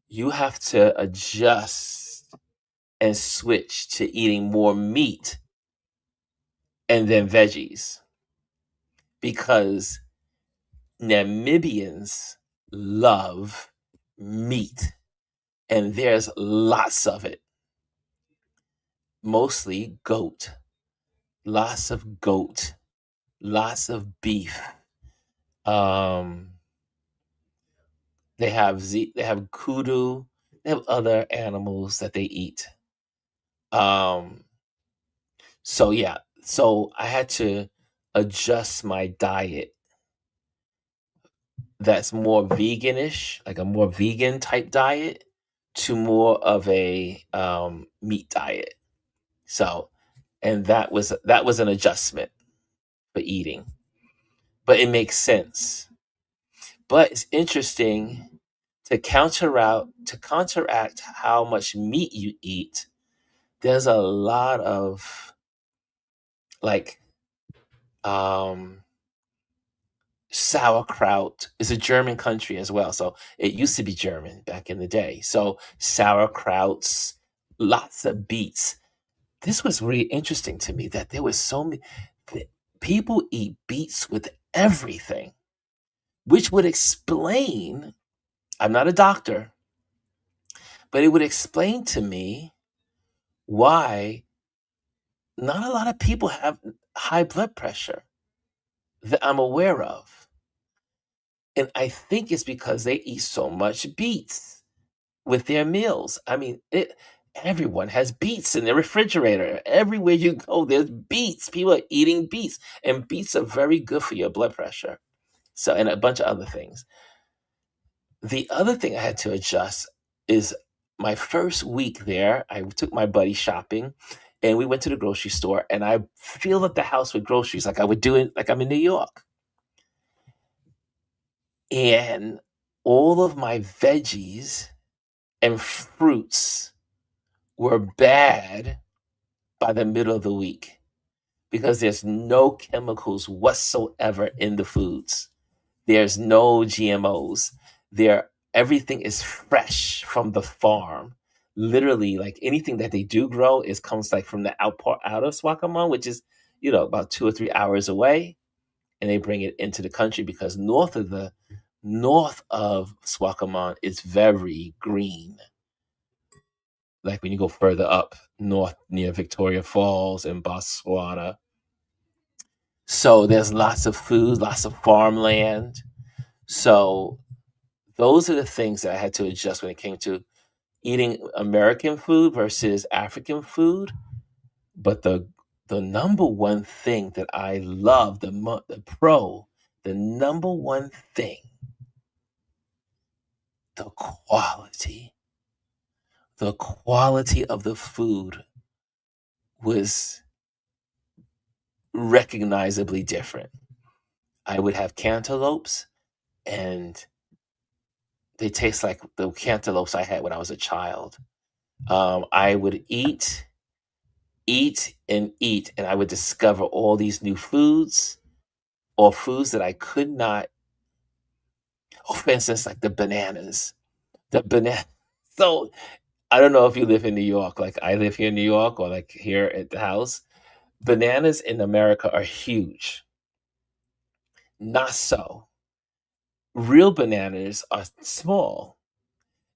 You have to adjust and switch to eating more meat and then veggies because Namibians love meat and there's lots of it, mostly goat, lots of goat, lots of beef. Um, they have kudu, they have other animals that they eat. Um, so yeah, so I had to adjust my diet that's more veganish, like a more vegan type diet, to more of a meat diet. So, and that was an adjustment for eating, but it makes sense. But it's interesting to counteract how much meat you eat. There's a lot of like um sauerkraut is a German country as well. So it used to be German back in the day. So sauerkrauts, lots of beets. This was really interesting to me that there was so many people eat beets with everything, which would explain, I'm not a doctor, but it would explain to me why not a lot of people have high blood pressure that I'm aware of. And I think it's because they eat so much beets with their meals. I mean, everyone has beets in their refrigerator. Everywhere you go, there's beets. People are eating beets, and beets are very good for your blood pressure. So, and a bunch of other things. The other thing I had to adjust is my first week there, I took my buddy shopping and we went to the grocery store and I filled up the house with groceries like I would do it like I'm in New York. And all of my veggies and fruits were bad by the middle of the week because there's no chemicals whatsoever in the foods. There's no GMOs. Everything is fresh from the farm. Literally, like anything that they do grow is comes like from the out of Swakaman, which is, about 2 or 3 hours away, and they bring it into the country because north of Swakaman is very green. Like when you go further up north near Victoria Falls and Botswana. So there's lots of food, lots of farmland. So those are the things that I had to adjust when it came to eating American food versus African food. But the number one thing that I love, the number one thing, the quality. The quality of the food was recognizably different. I would have cantaloupes, and they taste like the cantaloupes I had when I was a child. I would eat eat and eat, and I would discover all these new foods or foods that I could not. Oh, for instance, like the bananas. The banana. So I don't know if you live in New York, like I live here in New York, or like here at the house. Bananas in America are huge. Not so. Real bananas are small.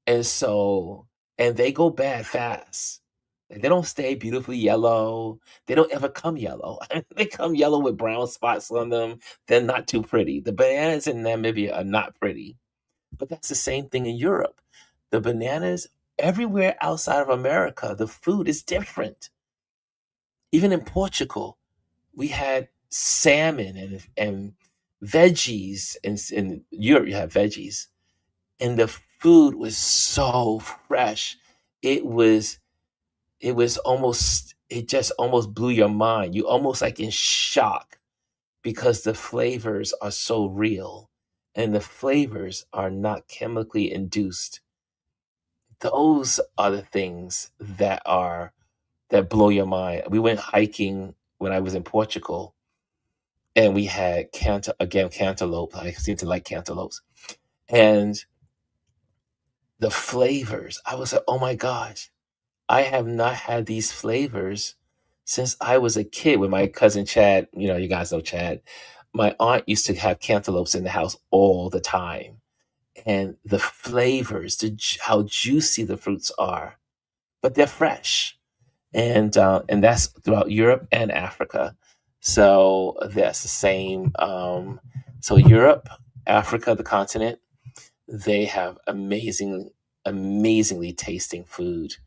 And so, and they go bad fast. They don't stay beautifully yellow. They don't ever come yellow. They come yellow with brown spots on them. They're not too pretty. The bananas in Namibia are not pretty. But that's the same thing in Europe. The bananas everywhere outside of America, the food is different. Even in Portugal, we had salmon and veggies. In Europe, you have veggies. And the food was so fresh. It was it just almost blew your mind. You almost like in shock because the flavors are so real and the flavors are not chemically induced. Those are the things that blow your mind. We went hiking when I was in Portugal and we had cantaloupe. I seem to like cantaloupes. And the flavors, I was like, oh my gosh, I have not had these flavors since I was a kid with my cousin Chad. You know, you guys know Chad. My aunt used to have cantaloupes in the house all the time. And the flavors, how juicy the fruits are, but they're fresh. And that's throughout Europe and Africa. So that's the same. So Europe, Africa, the continent, they have amazingly tasting food.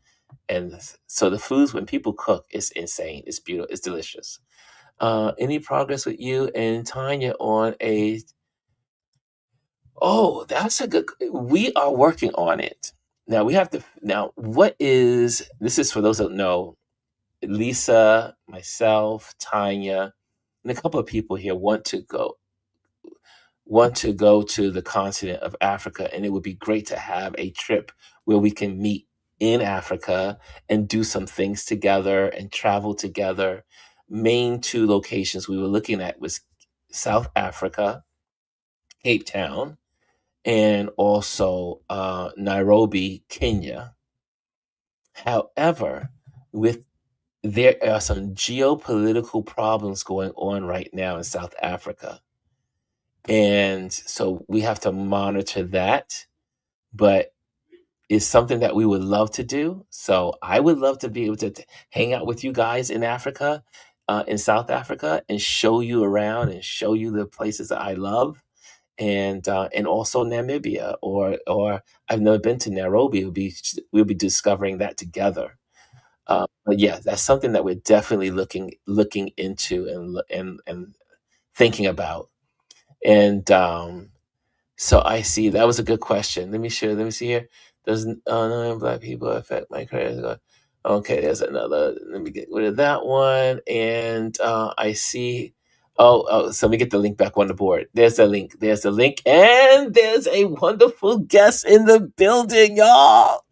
And so the foods when people cook is insane. It's beautiful. It's delicious. Any progress with you and Tanya on a? Oh, that's a good. We are working on it. Now we have to. Now, what is this? Is for those that don't know. Lisa, myself, Tanya, and a couple of people here want to go to the continent of Africa, and it would be great to have a trip where we can meet in Africa and do some things together and travel together. Main two locations we were looking at was South Africa, Cape Town, and also Nairobi, Kenya. However, with there are some geopolitical problems going on right now in South Africa. And so we have to monitor that. But it's something that we would love to do. So I would love to be able to hang out with you guys in Africa, in South Africa, and show you around and show you the places that I love, and also Namibia, or I've never been to Nairobi. We'll be discovering that together. But yeah, that's something that we're definitely looking into and thinking about. And so I see that was a good question. Let me share. Let me see here. Does non-black people affect my credit score? Okay, there's another. Let me get rid of that one. And I see. Oh, so let me get the link back on the board. There's the link. There's the link, and there's a wonderful guest in the building, y'all.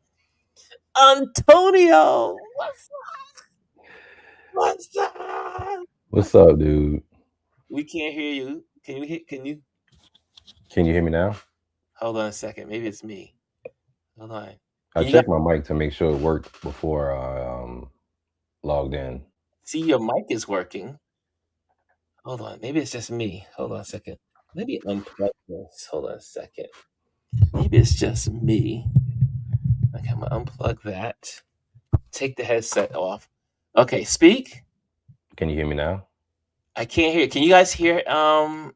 Antonio, what's up? What's up, dude? We can't hear you. Can you hear? Can you? Can you hear me now? Hold on a second. Maybe it's me. Hold on. I Can you guys checked my mic to make sure it worked before I logged in. see your mic is working? Hold on. Maybe it's just me. Hold on a second. Maybe unplug this. Hold on a second. Maybe it's just me. Okay, I'm gonna unplug that. Take the headset off. Okay, speak. Can you hear me now? I can't hear. Can you guys hear? Can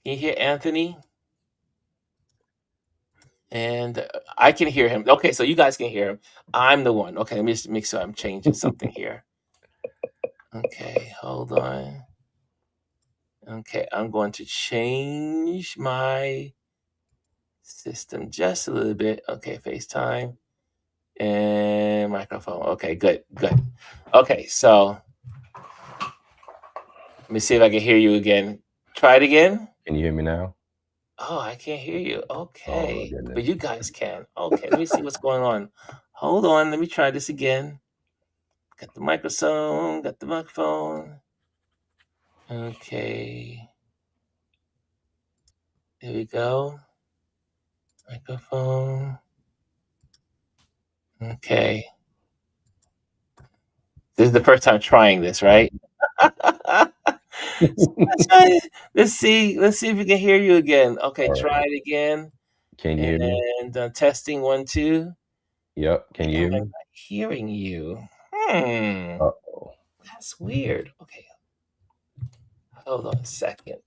you hear Anthony? And I can hear him. Okay, so you guys can hear him. I'm the one. Okay, let me just make sure I'm changing something here. Okay, hold on. Okay, I'm going to change my system just a little bit. Okay, FaceTime and microphone. Okay, good, good. Okay, so let me see if I can hear you again. Try it again. Can you hear me now? Oh, I can't hear you. Oh my Okay, but goodness. you guys can. Okay, let me see what's going on. Hold on, let me try this again. Got the microphone. Got the microphone. Okay. Here we go. Microphone. Okay. This is the first time trying this, right? Let's try it. Let's see. Let's see if we can hear you again. Okay, All try right. it again. Can you hear me? And testing 1, 2. Yep. Can you Am hear I me? not hearing you? Hmm. Uh-oh. That's weird. Okay, hold on a second.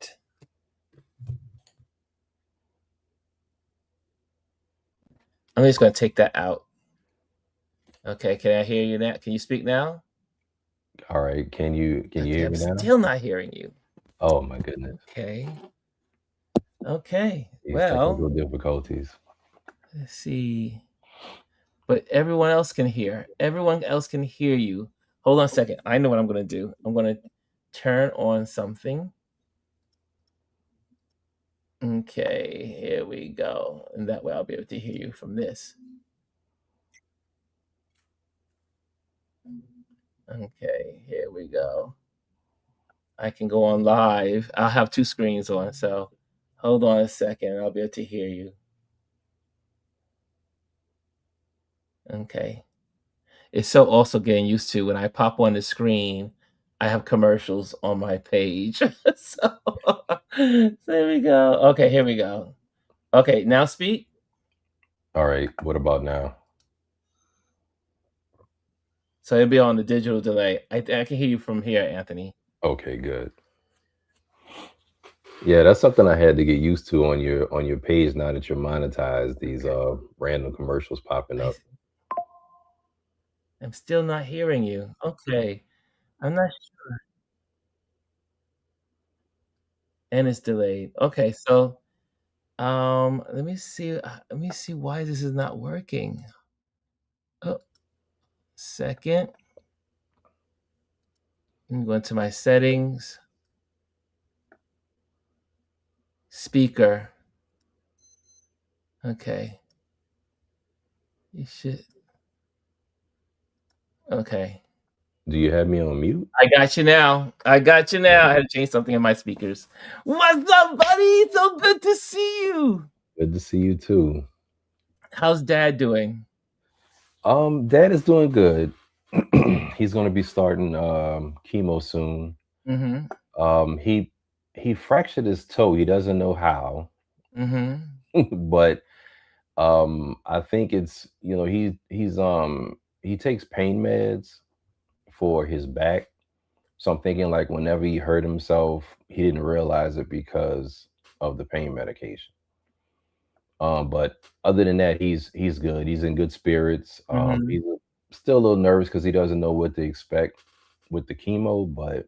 I'm just gonna take that out. Okay, can I hear you now? Can you speak now? All right. Can you Okay, hear I'm me now? still not hearing you. Oh my goodness. Okay. Okay. These Well, technical difficulties. let's see. But everyone else can hear. Everyone else can hear you. Hold on a second. I know what I'm gonna do. I'm gonna turn on something. Okay, here we go. And that way I'll be able to hear you from this. Okay, here we go. I can go on live. I'll have two screens on, so hold on a second. I'll be able to hear you. Okay. It's so also getting used to when I pop on the screen, I have commercials on my page. So, so there we go. Okay, here we go. Okay, now speak. All right. What about now? So it'll be on the digital delay. I can hear you from here, Anthony. Okay, good. Yeah, that's something I had to get used to on your page now that you're monetized, these random commercials popping I, up. I'm still not hearing you. Okay, I'm not. And it's delayed. Okay, so let me see why this is not working. Oh, second. I'm going to my settings. Speaker. Okay. You should. Okay. Do you have me on mute? I got you now. I got you now. I had to change something in my speakers. What's up, buddy? So good to see you. Good to see you too. How's dad doing? Dad is doing good. He's gonna be starting chemo soon. Mm-hmm. He fractured his toe. He doesn't know how, Mm-hmm. but I think it's he takes pain meds for his back. So I'm thinking like whenever he hurt himself, he didn't realize it because of the pain medication. But other than that, he's good. He's in good spirits. Mm-hmm. He's still a little nervous because he doesn't know what to expect with the chemo, but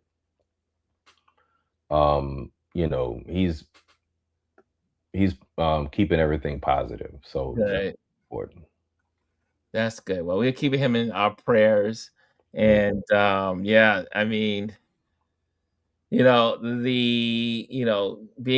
he's keeping everything positive. So that's Good. important. That's good. Well, we're keeping him in our prayers. Mm, And yeah, I mean, being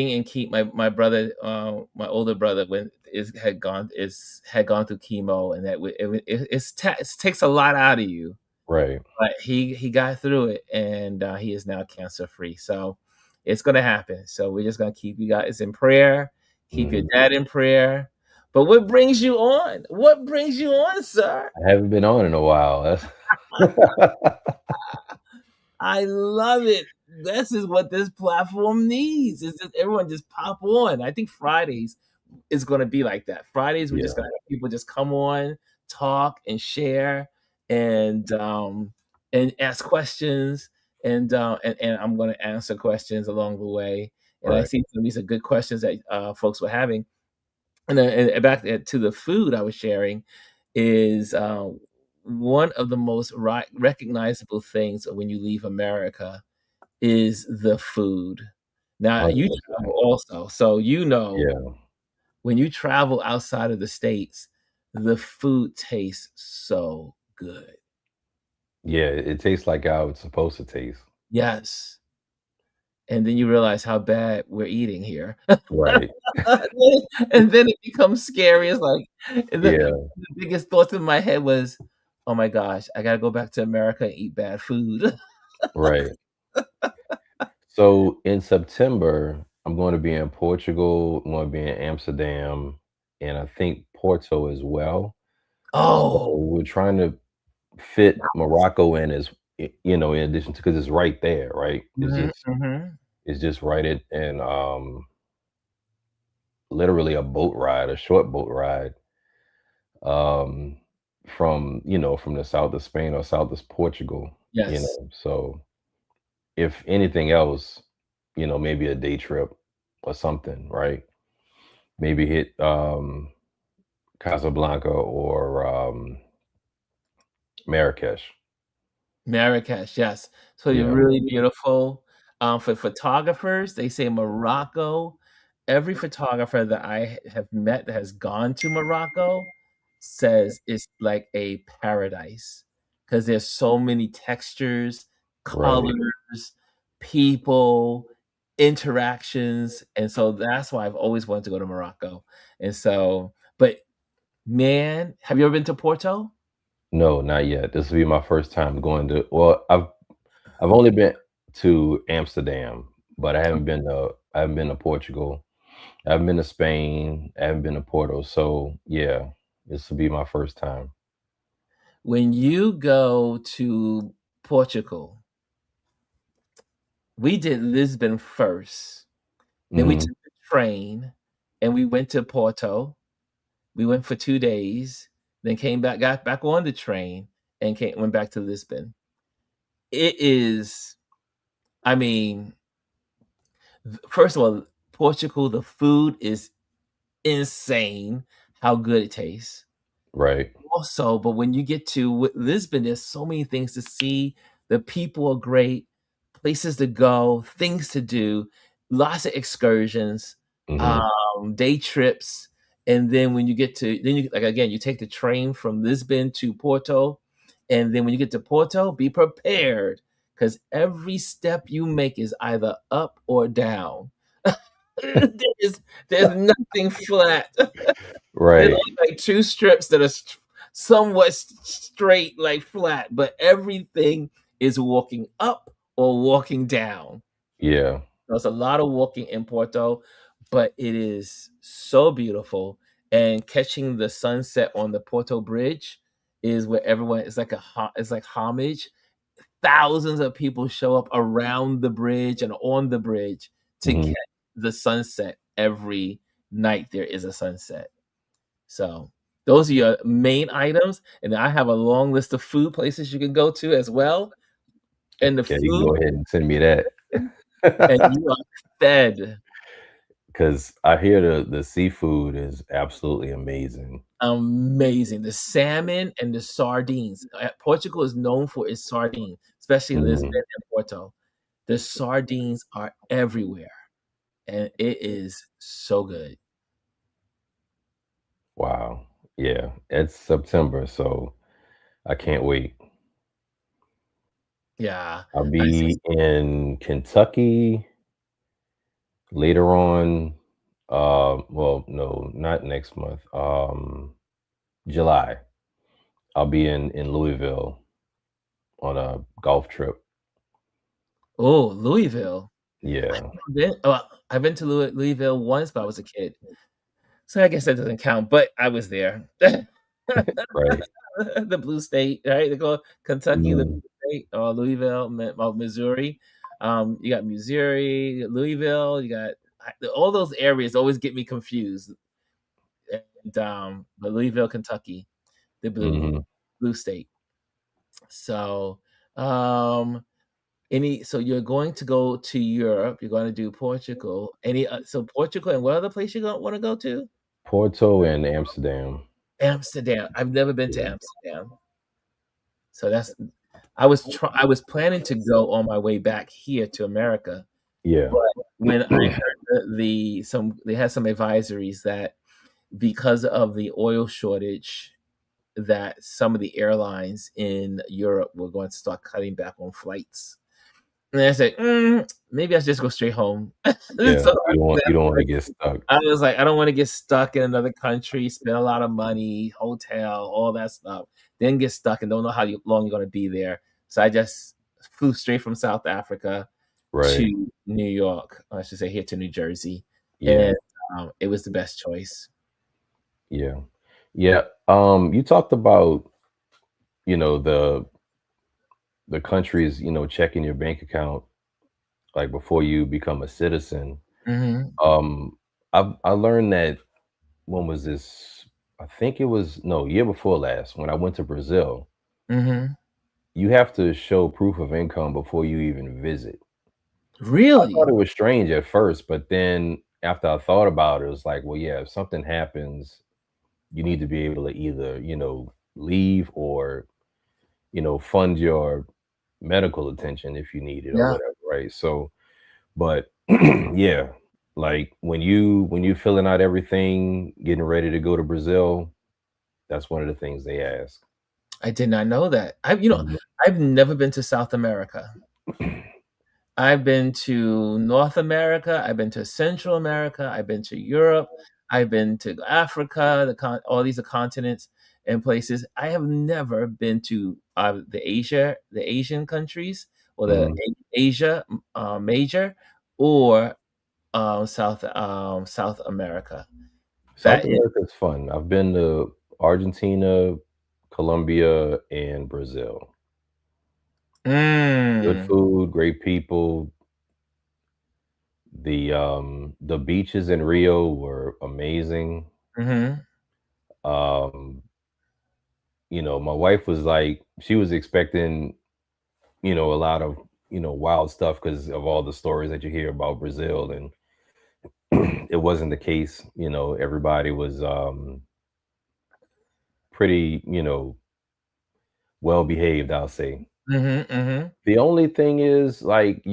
in keep my brother, my older brother, when is had gone through chemo, and that it takes a lot out of you, right. but he got through it, and he is now cancer free. So it's gonna happen. So we're just gonna keep you guys in prayer, keep your Mhm. dad in prayer. But what brings you on? What brings you on, sir? I haven't been on in a while. That's I love it. This is what this platform needs. Is just everyone just pop on. I think Fridays is going to be like that. Fridays we're just yeah, going to have people just come on, talk and share, and ask questions, and I'm going to answer questions along the way. And I right. see some of these are good questions that folks were having. And back to the food I was sharing is one of the most recognizable things when you leave America is the food. Now you travel 100%. also, so Yeah. when you travel outside of the states, the food tastes so good. Yeah, it tastes like how it's supposed to taste. Yes, and then you realize how bad we're eating here. Right. And then it becomes scary. It's like the Yeah. biggest thoughts in my head was, oh my gosh, I gotta go back to America and eat bad food. Right. So in September, I'm going to be in Portugal. I'm going to be in Amsterdam, and I think Porto as well. So Oh, we're trying to fit Morocco in as in addition to because it's right there, right? mhm, mhm. It's just right at and literally a boat ride, a short boat ride, um, from from the south of Spain or south of Portugal. Yes, So if anything else, maybe a day trip or something, right? Maybe hit Casablanca or Marrakesh. Marrakesh, yes. So you're Yeah, really beautiful. For photographers, they say Morocco. Every photographer that I have met that has gone to Morocco says it's like a paradise because there's so many textures, right. colors, people, interactions, and so that's why I've always wanted to go to Morocco. And so, but man, have you ever been to Porto? No, not yet. This will be my first time going to. Well, I've only been to Amsterdam, but I haven't been to Portugal. I haven't been to Spain. I haven't been to Porto. So yeah, this will be my first time. When you go to Portugal, we did Lisbon first. Then we Hmm. took the train and we went to Porto. We went for 2 days, then came back, got back on the train and went back to Lisbon. It is, I mean, first of all, Portugal, the food is insane how good it tastes. Right. Also, but when you get to Lisbon, there's so many things to see. The people are great, places to go, things to do, lots of excursions, Hmm. day trips, and then when you get to then you like again, you take the train from Lisbon to Porto, and then when you get to Porto, be prepared because every step you make is either up or down. there's there's nothing flat. There's Right. only like 2 strips that are somewhat straight, like flat, but everything is walking up or walking down. Yeah. There's a lot of walking in Porto, but it is so beautiful. And catching the sunset on the Porto Bridge is where everyone it's like it's like homage. Thousands of people show up around the bridge and on the bridge to Hmm. catch the sunset every night there is a sunset. So those are your main items, and I have a long list of food places you can go to as well. And the Yeah, you can food, go ahead and send me that. and you are fed. Because I hear the seafood is absolutely amazing. Amazing. The salmon and the sardines. Portugal is known for its sardines, especially Lisbon Mhm. and Porto. The sardines are everywhere, and it is so good. Wow. Yeah, it's September, so I can't wait. Yeah. I'll I be s in Kentucky later on. Well, no, not next month. July. I'll be in Louisville on a golf trip. Oh, Louisville. Yeah, I've been to Louisville once, but I was a kid. So I guess that doesn't count, but I was there. right. The blue state, right? They call Kentucky the Mm, blue state, or Louisville, Missouri. You got Missouri, Louisville, you got all those areas always get me confused. And but Louisville, Kentucky, the mhm. blue state. So um so you're going to go to Europe, you're going to do Portugal. So Portugal and what other place you want to go to? Porto and Amsterdam. Amsterdam. I've never been to Yeah. Amsterdam. So I was planning to go on my way back here to America, Yeah. but when I heard they had some advisories that because of the oil shortage, that some of the airlines in Europe were going to start cutting back on flights. And I said, maybe I should just go straight home. Yeah, So you don't wanna get stuck. I was like, I don't want to get stuck in another country, spend a lot of money, hotel, all that stuff. then get stuck and don't know long you're going to be there. So I just flew straight from South Africa Right. to New York, I should say here to New Jersey, Yeah. and it was the best choice. Yeah. Yeah. You talked about, you know, the countries, checking your bank account like before you become a citizen. Hmm. Um, I learned that when was this? I think it was no year before last when I went to Brazil. Hmm. You have to show proof of income before you even visit. I thought Really? it was strange at first, but then after I thought about it, it was like, well, yeah, if something happens, you need to be able to either, leave or, fund your medical attention if you need it or Yeah, whatever, right? So, but yeah, like when you filling out everything, getting ready to go to Brazil, that's one of the things they ask. I did not know that. Mhm. I've never been to South America. I've been to North America, I've been to Central America, I've been to Europe, I've been to Africa, all these are continents and places. I have never been to the Asian countries, or the Mhm. Asia major, or South America. South That is, America's fun. I've been to Argentina, Colombia, and Brazil. Good mm, food, great people. The beaches in Rio were amazing. hmm Um, my wife was like, she was expecting, a lot of, wild stuff because of all the stories that you hear about Brazil, and it wasn't the case. Everybody was pretty, well behaved, I'll say. hmm hmm The only thing is, like,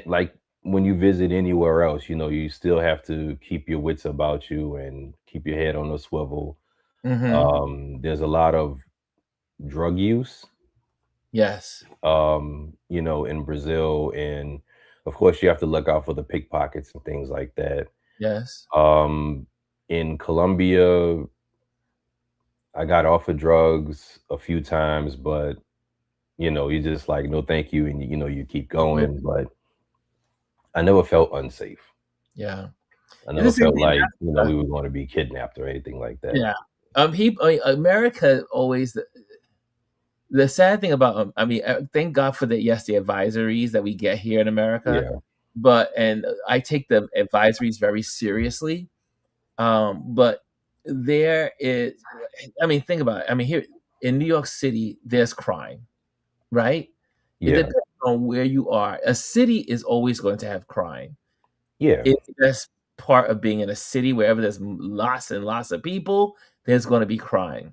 like when you visit anywhere else, you still have to keep your wits about you and keep your head on a swivel. hmm There's a lot of drug use, Yes, in Brazil, and of course you have to look out for the pickpockets and things like that. yes. Um, in Colombia, I got off of drugs a few times, but you just like, no, thank you, and you keep Yeah, going. But I never felt unsafe. yeah. I It's the never same felt thing in like, Africa. we were going to be kidnapped or anything like that. Yeah. America always the sad thing about, thank God for the advisories that we get here in America, Yeah, and I take the advisories very seriously. But there is, think about it. Here in New York City, there's crime, right? It yeah, depends on where you are. A city is always going to have crime. yeah. It's just part of being in a city. Wherever there's lots and lots of people, there's going to be crime.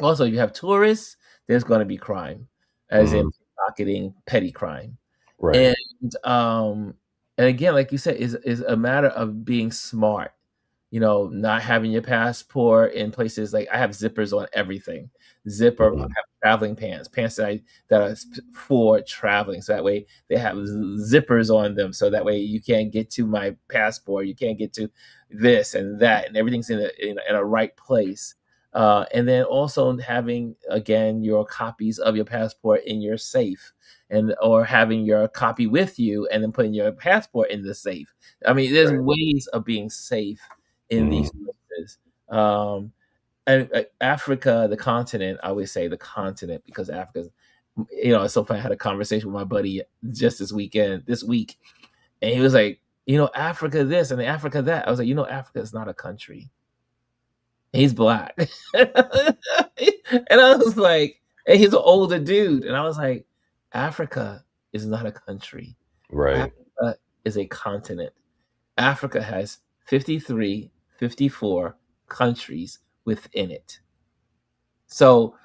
Also, if you have tourists, there's going to be crime, as in Mhm. pickpocketing, petty crime, Right. and um, and again, like you said, is a matter of being smart. Not having your passport in places like I have zippers on everything. Zipper, I Mhm. have traveling pants that are for traveling. So that way they have zippers on them. So that way you can't get to my passport, you can't get to this and that, and everything's in a right place. And then also having again your copies of your passport in your safe, and or having your copy with you, and then putting your passport in the safe. There's Right. ways of being safe in Mhm. these places. And Africa, the continent, I always say the continent because Africa's, it's so funny. I had a conversation with my buddy just this week, and he was like, Africa this and Africa that. I was like, Africa is not a country. He's black. And I was like, and he's an older dude. And I was like, Africa is not a country. Right. Africa is a continent. Africa has 53, 54 countries within it. So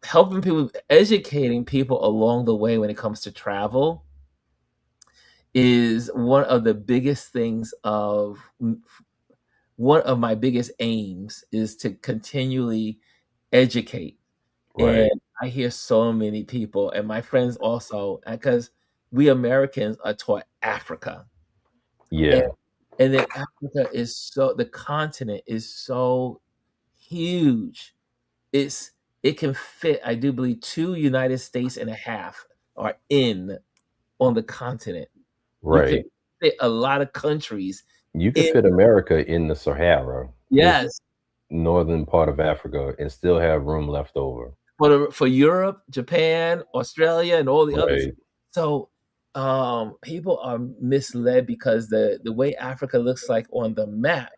helping people, educating people along the way when it comes to travel is one of my biggest aims is to continually educate. And Right. I hear so many people and my friends also, because we Americans are taught Africa. And Yeah. and then Africa is the continent is so huge. It's it can fit, I do believe, 2 United States and a half are in on the continent. You can Right. fit a lot of countries You could in. fit America in the Sahara, this Yes, northern part of Africa, and still have room left over. for Europe, Japan, Australia, and all the others. Right. So people are misled because the way Africa looks like on the map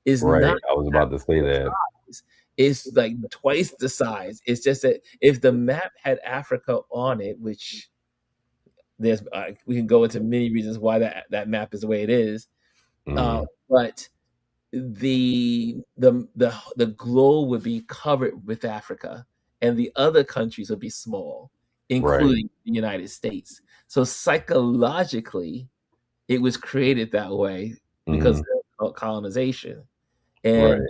is not Right. I was about to say that. size. It's like twice the size. It's just that if the map had Africa on it, which there's we can go into many reasons why that map is the way it is. Uh, Mhm. but the globe would be covered with Africa, and the other countries would be small, Right. including the United States. So psychologically, it was created that way because Mhm. of colonization. And Right.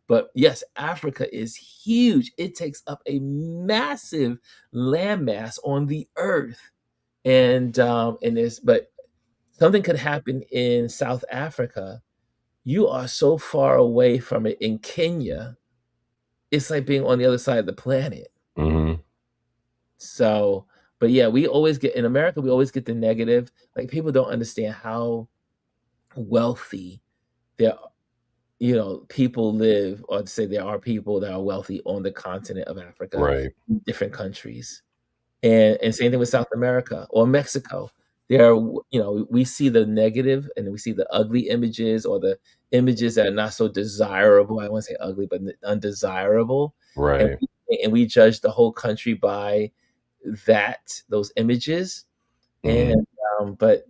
but yes, Africa is huge. It takes up a massive landmass on the earth, and there's but something could happen in South Africa. You are so far away from it in Kenya. It's like being on the other side of the planet. Mhm. So, but yeah, we always get in America, we always get the negative. Like people don't understand how wealthy there, people live, or say there are people that are wealthy on the continent of Africa, Right. in different countries. And same thing with South America or Mexico. There are, we see the negative and we see the ugly images or the images that are not so desirable. I won't say ugly, but undesirable. And Right. we judge the whole country by those images. Mhm. And but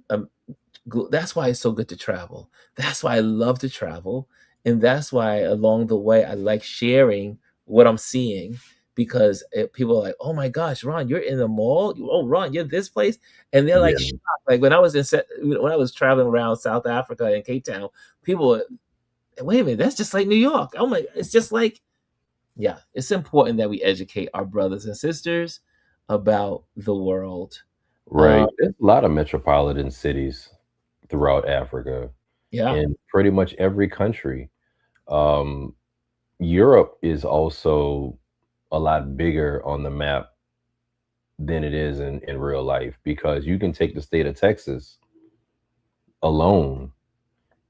that's why it's so good to travel. That's why I love to travel, and that's why along the way I like sharing what I'm seeing because people are like, "Oh my gosh, Ron, you're in the mall? Oh, Ron, you're this place," and they're like Yeah. shocked. Like when I was traveling around South Africa and Cape Town, people were, "Wait a minute, that's just like New York." Oh my, it's just like, yeah. It's important that we educate our brothers and sisters about the world. Uh, Right. There's a lot of metropolitan cities throughout Africa, yeah. in pretty much every country. Um, Europe is also a lot bigger on the map than it is in real life because you can take the state of Texas alone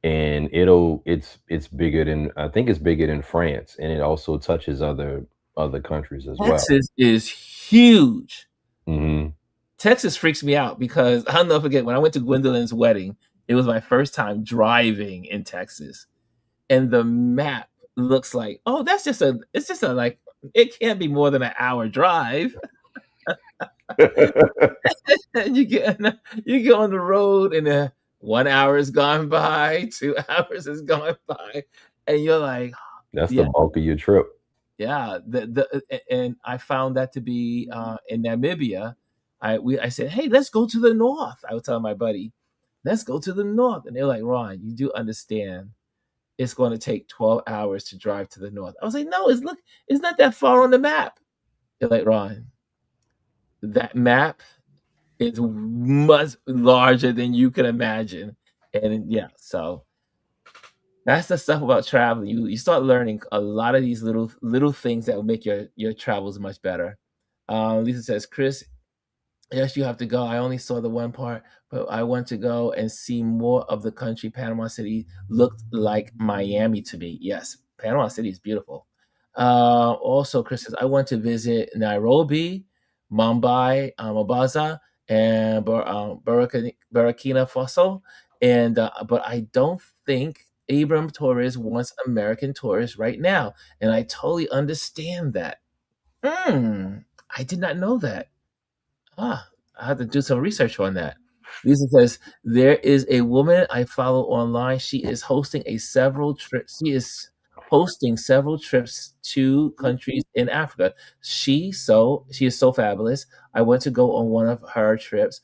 and it's bigger than I think it's bigger than France, and it also touches other countries as well. Texas is huge. Mhm. Texas freaks me out because I'll never forget when I went to Gwendolyn's wedding, it was my first time driving in Texas. And the map looks like, oh, it's just a like, it can't be more than an hour drive. And you get on the road and 1 hour has gone by, 2 hours has gone by, and you're like, That's the yeah, bulk of your trip. yeah. And I found that to be in Namibia. I said, hey, let's go to the north. I was telling my buddy, let's go to the north. And they're like, Ron, you do understand it's going to take 12 hours to drive to the north. I was like, no, it's not that far on the map. They're like, Ron, that map is much larger than you can imagine. And yeah, so that's the stuff about traveling. You start learning a lot of these little things that will make your travels much better. Lisa says, Chris, yes, you have to go. I only saw the one part, but I want to go and see more of the country. Panama City looked like Miami to me. Yes, Panama City is beautiful. Also, Chris says, I want to visit Nairobi, Mumbai, Mombasa, and Burkina Faso. But I don't think Abram Torres wants American tourists right now. And I totally understand that. Hmm, I did not know that. Ah, I have to do some research on that. Lisa says there is a woman I follow online. She is hosting several trips to countries in Africa. She is so fabulous. I want to go on one of her trips.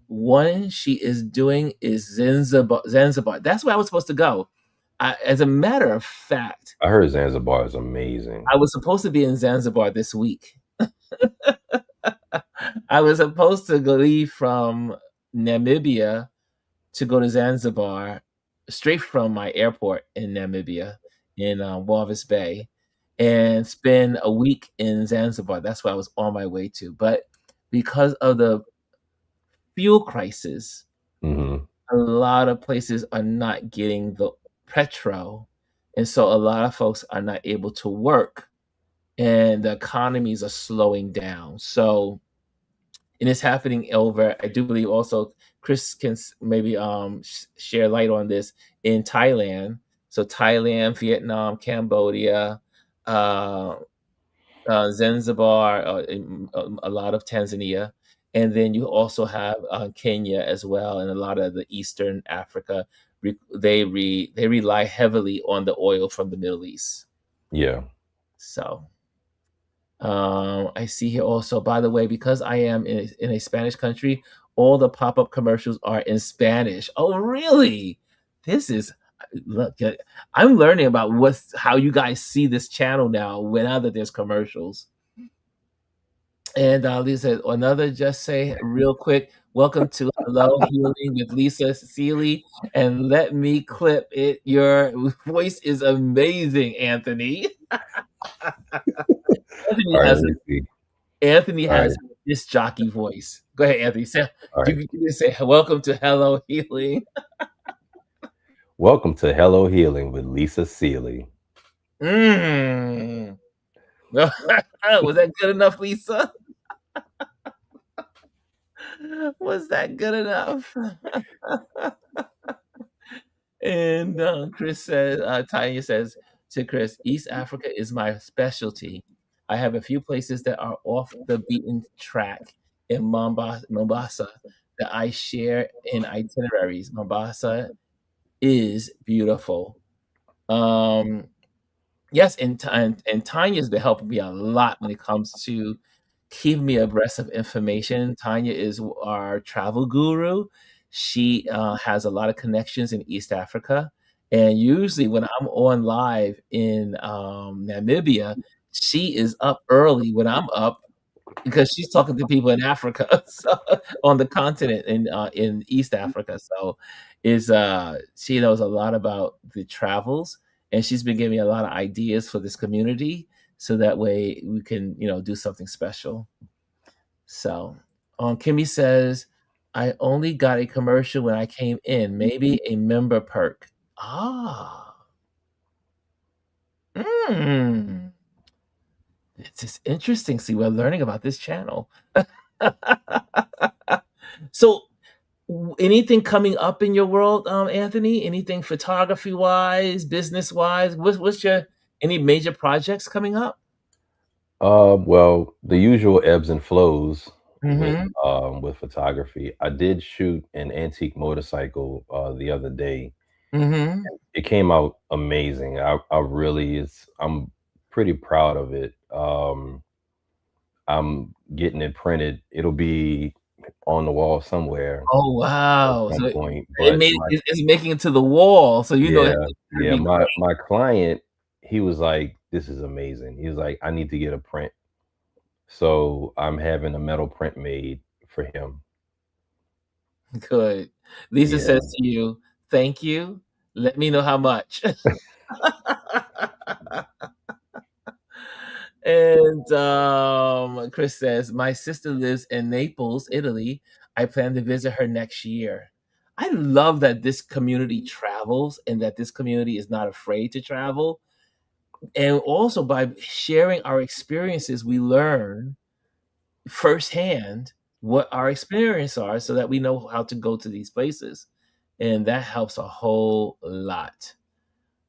One she is doing is Zanzibar. Zanzibar. That's where I was supposed to go. As a matter of fact, I heard Zanzibar is amazing. I was supposed to be in Zanzibar this week. I was supposed to leave from Namibia to go to Zanzibar straight from my airport in Namibia in Walvis Bay. and spend a week in Zanzibar. That's what I was on my way to. But because of the fuel crisis, Hmm. a lot of places are not getting the petrol, and so a lot of folks are not able to work, and the economies are slowing down. So, and it's happening over, I do believe also Chris can maybe share light on this in Thailand. So Thailand, Vietnam, Cambodia, uh, Zanzibar, a lot of Tanzania, and then you also have Kenya as well, and a lot of the Eastern Africa. They rely heavily on the oil from the Middle East. Yeah. So I see here also, by the way, because I am in a Spanish country, all the pop-up commercials are in Spanish. Oh, really? This is look. I'm learning about how you guys see this channel now that there's commercials. And Lisa, another just say real quick, welcome to Hello Healing with Lisa Seeley. And let me clip it. Your voice is amazing, Anthony. Anthony All right. has Let me see. Anthony All has right. this jockey voice. Go ahead, Anthony. All right. You can say welcome to Hello Healing. Welcome to Hello Healing with Lisa Seeley. Mm. Was that good enough, Lisa? Was that good enough? And Chris says, Tanya says to Chris, East Africa is my specialty. I have a few places that are off the beaten track in Mombasa that I share in itineraries. Mombasa is beautiful. Um, yes, and Tanya's been helping me a lot when it comes to keeping me abreast of information. Tanya is our travel guru. She has a lot of connections in East Africa, and usually when I'm on live in Namibia, she is up early when I'm up because she's talking to people in Africa, so on the continent in East Africa. So is she knows a lot about the travels, and she's been giving me a lot of ideas for this community, so that way we can do something special. So Kimmy says, I only got a commercial when I came in, maybe a member perk. Ah, mm. This is interesting. See, we're learning about this channel. So, anything coming up in your world, Anthony? Anything photography wise, business wise? What's your any major projects coming up? Well, the usual ebbs and flows Mm-hmm. with photography. I did shoot an antique motorcycle the other day. Mm-hmm. It came out amazing. I really is I'm pretty proud of it. I'm getting it printed. It'll be on the wall somewhere Oh at wow! some So point. But my it's making it to the wall. So yeah, it's gonna yeah, be my client, he was like, "This is amazing." He was like, "I need to get a print." So I'm having a metal print made for him. good. Lisa says Yeah, to you, "Thank you. Let me know how much." And Chris says, "My sister lives in Naples, Italy. I plan to visit her next year." I love that this community travels and that this community is not afraid to travel. And also by sharing our experiences, we learn firsthand what our experiences are so that we know how to go to these places. And that helps a whole lot.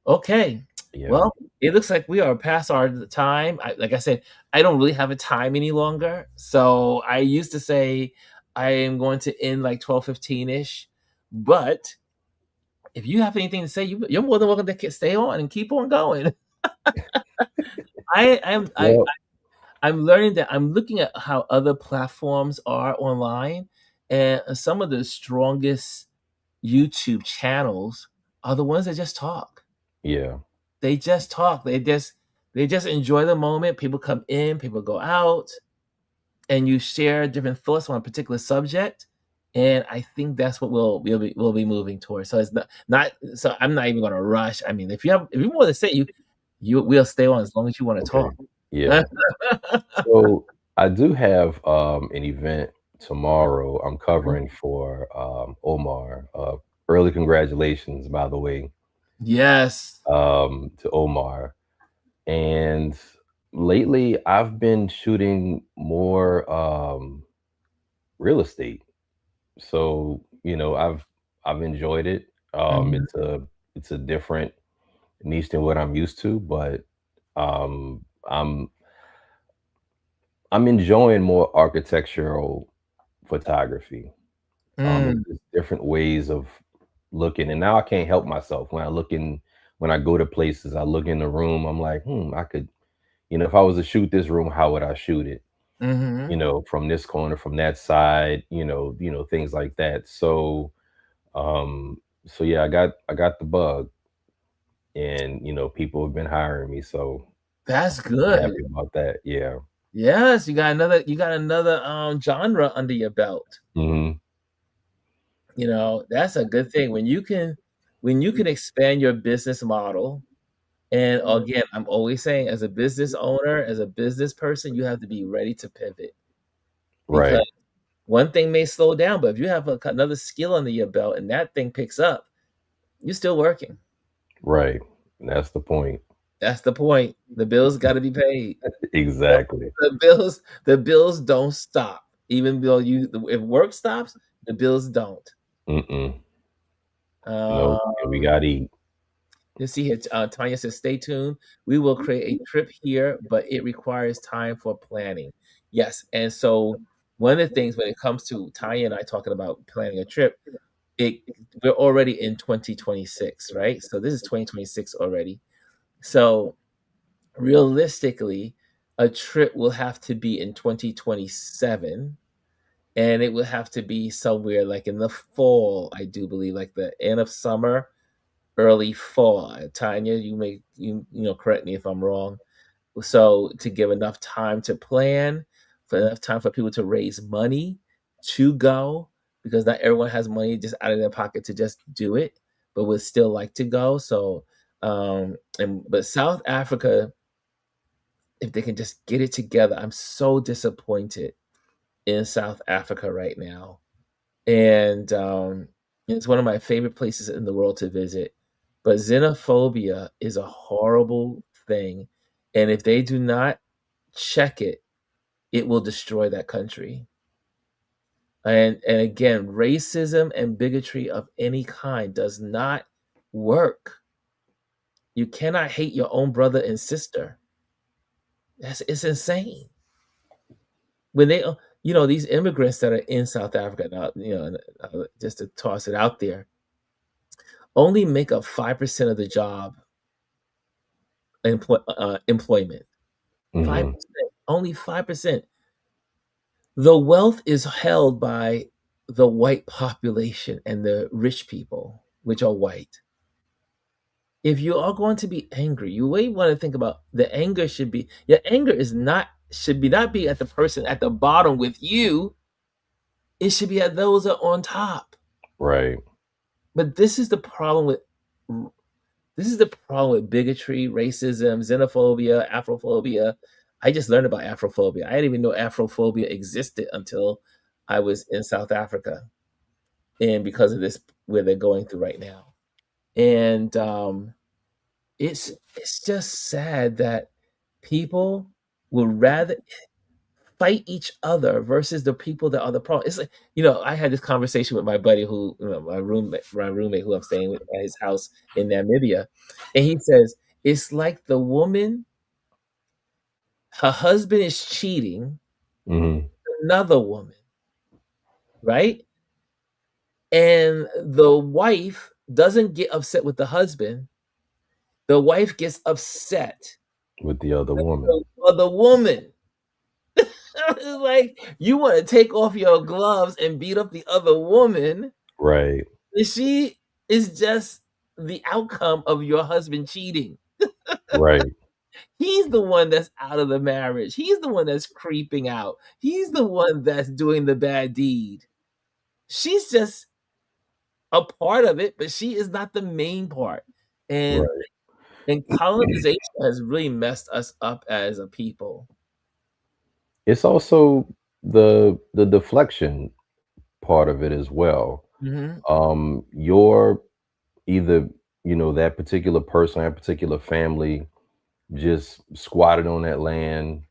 Okay. yeah, Well, it looks like we are past our time. Like I said, I don't really have a time any longer. So I used to say I am going to end like 12:15 ish. But if you have anything to say, you're more than welcome to stay on and keep on going. I am well, I'm learning that I'm looking at how other platforms are online, and some of the strongest YouTube channels are the ones that just talk. yeah, They just talk. They just enjoy the moment. People come in, people go out, and you share different thoughts on a particular subject. And I think that's what we'll be moving towards. So it's not so I'm not even going to rush. I mean, if you have more to say, we'll stay on as long as you want to talk. Okay. Yeah. So I do have an event tomorrow. I'm covering for Omar. Early congratulations, by the way, Yes. to Omar. And lately, I've been shooting more real estate. So I've enjoyed it. Mhm, It's a different niche than what I'm used to, but um, I'm I'm enjoying more architectural photography. It's mm, just different ways of looking, and now I can't help myself when I go to places. I look in the room. I'm like, I could, if I was to shoot this room, how would I shoot it? mhm. From this corner, from that side, things like that. So yeah, I got the bug, and people have been hiring me, so That's I'm good. happy about that. Yeah. Yes, you got another, genre under your belt. Hmm. That's a good thing when you can expand your business model. And again, I'm always saying as a business owner, as a business person, you have to be ready to pivot because Right. one thing may slow down, but if you have another skill under your belt and that thing picks up, you're still working. Right. That's the point. That's the point. The bills got to be paid. The, Exactly. the bills don't stop. Even though if work stops, the bills don't. Mm-mm. Uh, Nope. And we gotta eat. you see here, Tanya says, "Stay tuned. We will create a trip here, but it requires time for planning." Yes, and so one of the things when it comes to Tanya and I talking about planning a trip, it we're already in 2026, right? So this is 2026 already. So realistically, a trip will have to be in 2027, and it will have to be somewhere like in the fall, I do believe, like the end of summer, early fall. Tanya, correct me if I'm wrong. So to give enough time to plan, for enough time for people to raise money to go, because not everyone has money just out of their pocket to just do it, but would still like to go. So, but South Africa, if they can just get it together, I'm so disappointed in South Africa right now, and it's one of my favorite places in the world to visit. But xenophobia is a horrible thing, and if they do not check it, it will destroy that country. And again, racism and bigotry of any kind does not work. You cannot hate your own brother and sister. It's insane. When these immigrants that are in South Africa now, just to toss it out there, only make up 5% of the job employment. Hmm. 5%, only 5%. The wealth is held by the white population and the rich people, which are white. If you are going to be angry, you may want to think about the anger your anger should be not be at the person at the bottom with you. It should be at those that are on top. Right. But this is the problem with bigotry, racism, xenophobia, Afrophobia. I just learned about Afrophobia. I didn't even know Afrophobia existed until I was in South Africa, and because of this, where they're going through right now. And it's just sad that people would rather fight each other versus the people that are the problem. It's like, I had this conversation with my buddy who, my roommate who I'm staying with at his house in Namibia, and he says it's like the woman, her husband is cheating Hmm. another woman, right? And the wife doesn't get upset with the husband. The wife gets upset With the other with woman. the other woman. It's like you want to take off your gloves and beat up the other woman. Right. And she is just the outcome of your husband cheating. Right. He's the one that's out of the marriage. He's the one that's creeping out. He's the one that's doing the bad deed. She's just a part of it, but she is not the main part. And Right. And colonization has really messed us up as a people. It's also the deflection part of it as well. Mhm. You're either, that particular person, that particular family just squatted on that land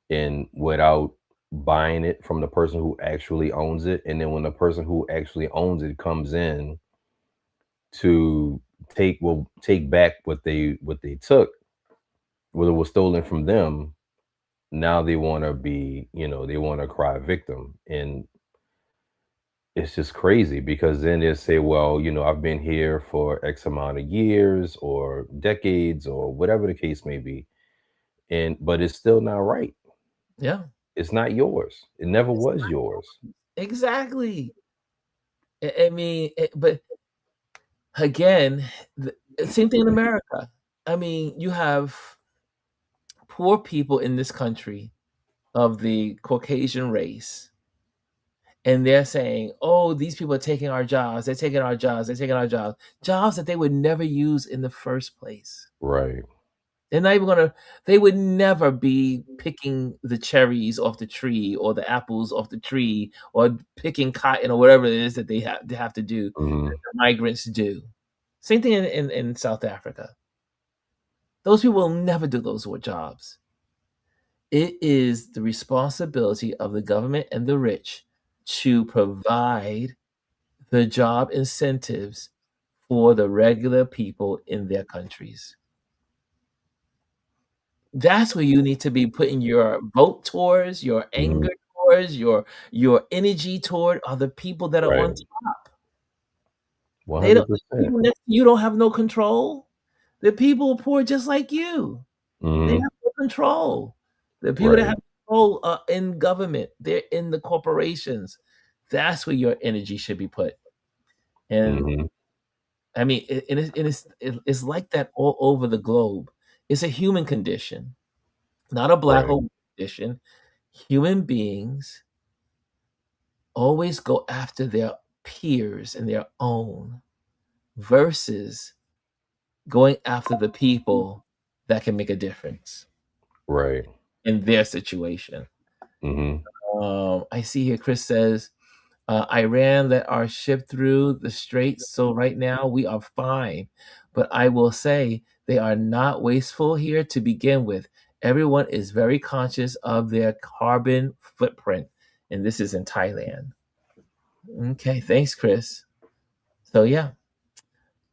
and without buying it from the person who actually owns it. And then when the person who actually owns it comes in to take back what they took, what was stolen from them, now they want to they want to cry victim. And it's just crazy because then they say, well, I've been here for X amount of years or decades or whatever the case may be. And but it's still not right. Yeah. It's not yours. It never It's was not yours. exactly. I mean, but again, same thing in America. I mean, you have poor people in this country of the Caucasian race, and they're saying, "Oh, these people are taking our jobs. They're taking our jobs. They're taking our jobs. Jobs that they would never use in the first place." Right. They're not even gonna. They would never be picking the cherries off the tree or the apples off the tree or picking cotton or whatever it is that they have to do. Hmm. That the migrants do. Same thing in South Africa. Those people will never do those jobs. It is the responsibility of the government and the rich to provide the job incentives for the regular people in their countries. That's where you need to be putting your vote towards, your Hmm. anger towards, your energy toward are the people that are on Right. top. They don't the 100%. people next to you don't have no control. The people poor just like you. They Hmm. have no control. The people that Right. have control are in government. They're in the corporations. That's where your energy should be put. And Hmm. I mean, it's like that all over the globe. It's a human condition, not a black Right. or white condition. Human beings always go after their peers and their own versus going after the people that can make a difference Right. in their situation. Hmm. I see here Chris says, Iran let our ship through the straits, so right now we are fine. But I will say they are not wasteful here to begin with. Everyone is very conscious of their carbon footprint. And this is in Thailand. Okay, thanks, Chris. So yeah,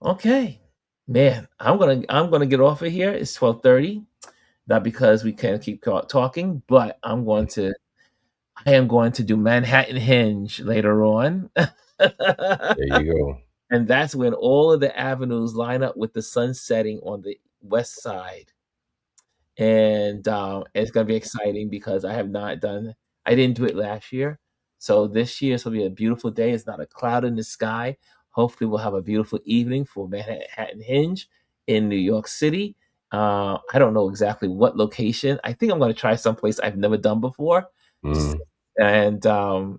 okay. Man, I'm gonna get off of here. It's 12:30. Not because we can't keep talking, but I am going to do Manhattan Hinge later on. There you go. And that's when all of the avenues line up with the sun setting on the west side. And it's gonna be exciting because I didn't do it last year. So this year it's gonna be a beautiful day. It's not a cloud in the sky. Hopefully we'll have a beautiful evening for Manhattan Hinge in New York City. I don't know exactly what location. I think I'm gonna try someplace I've never done before. Just Hmm. and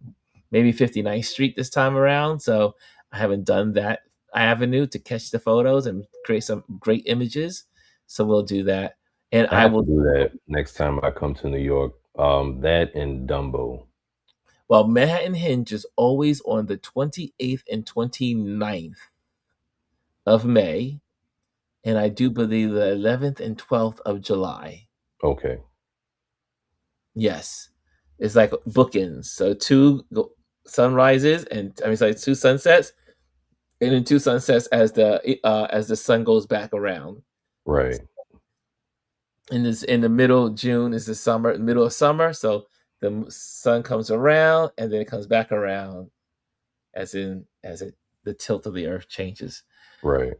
maybe 59th Street this time around. So I haven't done that avenue to catch the photos and create some great images. So we'll do that. And I I have to will do that next time I come to New York. That and Dumbo. well, Manhattan Hinge is always on the 28th and 29th of May, and I do believe the 11th and 12th of July. Okay. Yes. It's like bookends. So sunrises and I mean sorry, two sunsets and then two sunsets as the sun goes back around. Right. In the middle of June is the summer, middle of summer, so the sun comes around and then it comes back around as it the tilt of the earth changes. Right.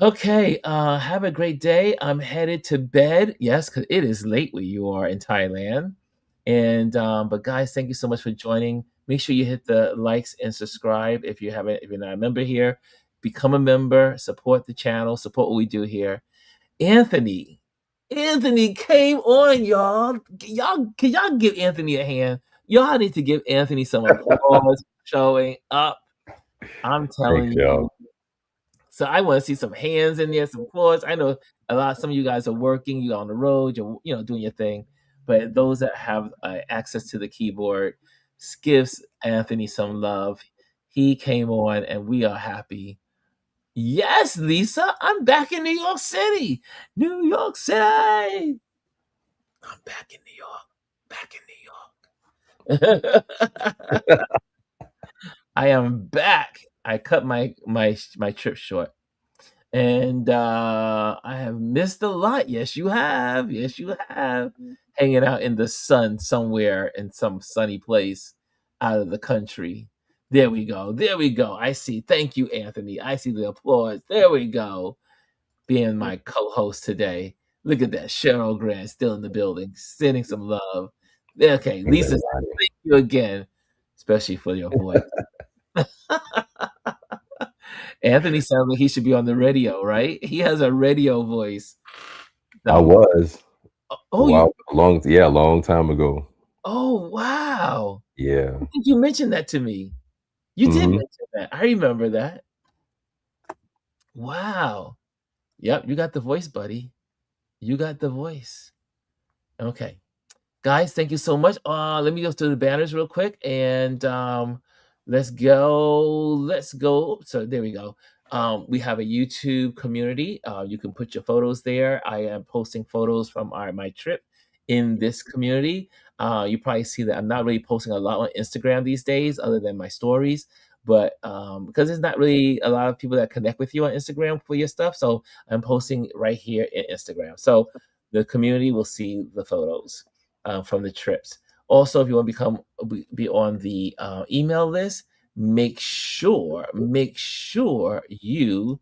Okay, have a great day. I'm headed to bed. Yes, because it is late where you are in Thailand. And but guys, thank you so much for joining. Make sure you hit the likes and subscribe if you're not a member here. Become a member, support the channel, support what we do here. Anthony. Anthony came on, y'all. Can y'all give Anthony a hand? Y'all need to give Anthony some applause for showing up. I'm Thanks, telling you, y'all. So I want to see some hands in there, some applause. I know some of you guys are working, you're on the road, you're doing your thing. But those that have access to the keyboard, gives Anthony some love. He came on, and we are happy. Yes, Lisa, I'm back in New York City. New York City. I'm back in New York. Back in New York. I am back. I cut my trip short. And I have missed a lot. Yes, you have. Yes, you have. Hanging out in the sun somewhere in some sunny place out of the country. There we go. There we go. I see. Thank you, Anthony. I see the applause. There we go. Being my co-host today. Look at that. Cheryl Grant still in the building, sending some love. Okay, Thanks, Lisa, everybody. thank you again, especially for your voice. Anthony sounds like he should be on the radio, right? He has a radio voice. I So, was oh, you, a long time ago. oh, wow. Yeah. I think you mentioned that to me. You did Hmm. mention that. I remember that. Wow. Yep, you got the voice, buddy. You got the voice. Okay. Guys, thank you so much. Let me go to the banners real quick, and let's go. Let's go. So there we go. We have a YouTube community. You can put your photos there. I am posting photos from my trip in this community. You probably see that I'm not really posting a lot on Instagram these days, other than my stories. But because there's not really a lot of people that connect with you on Instagram for your stuff, so I'm posting right here in Instagram. So the community will see the photos from the trips. Also, if you want to be on the email list, make sure you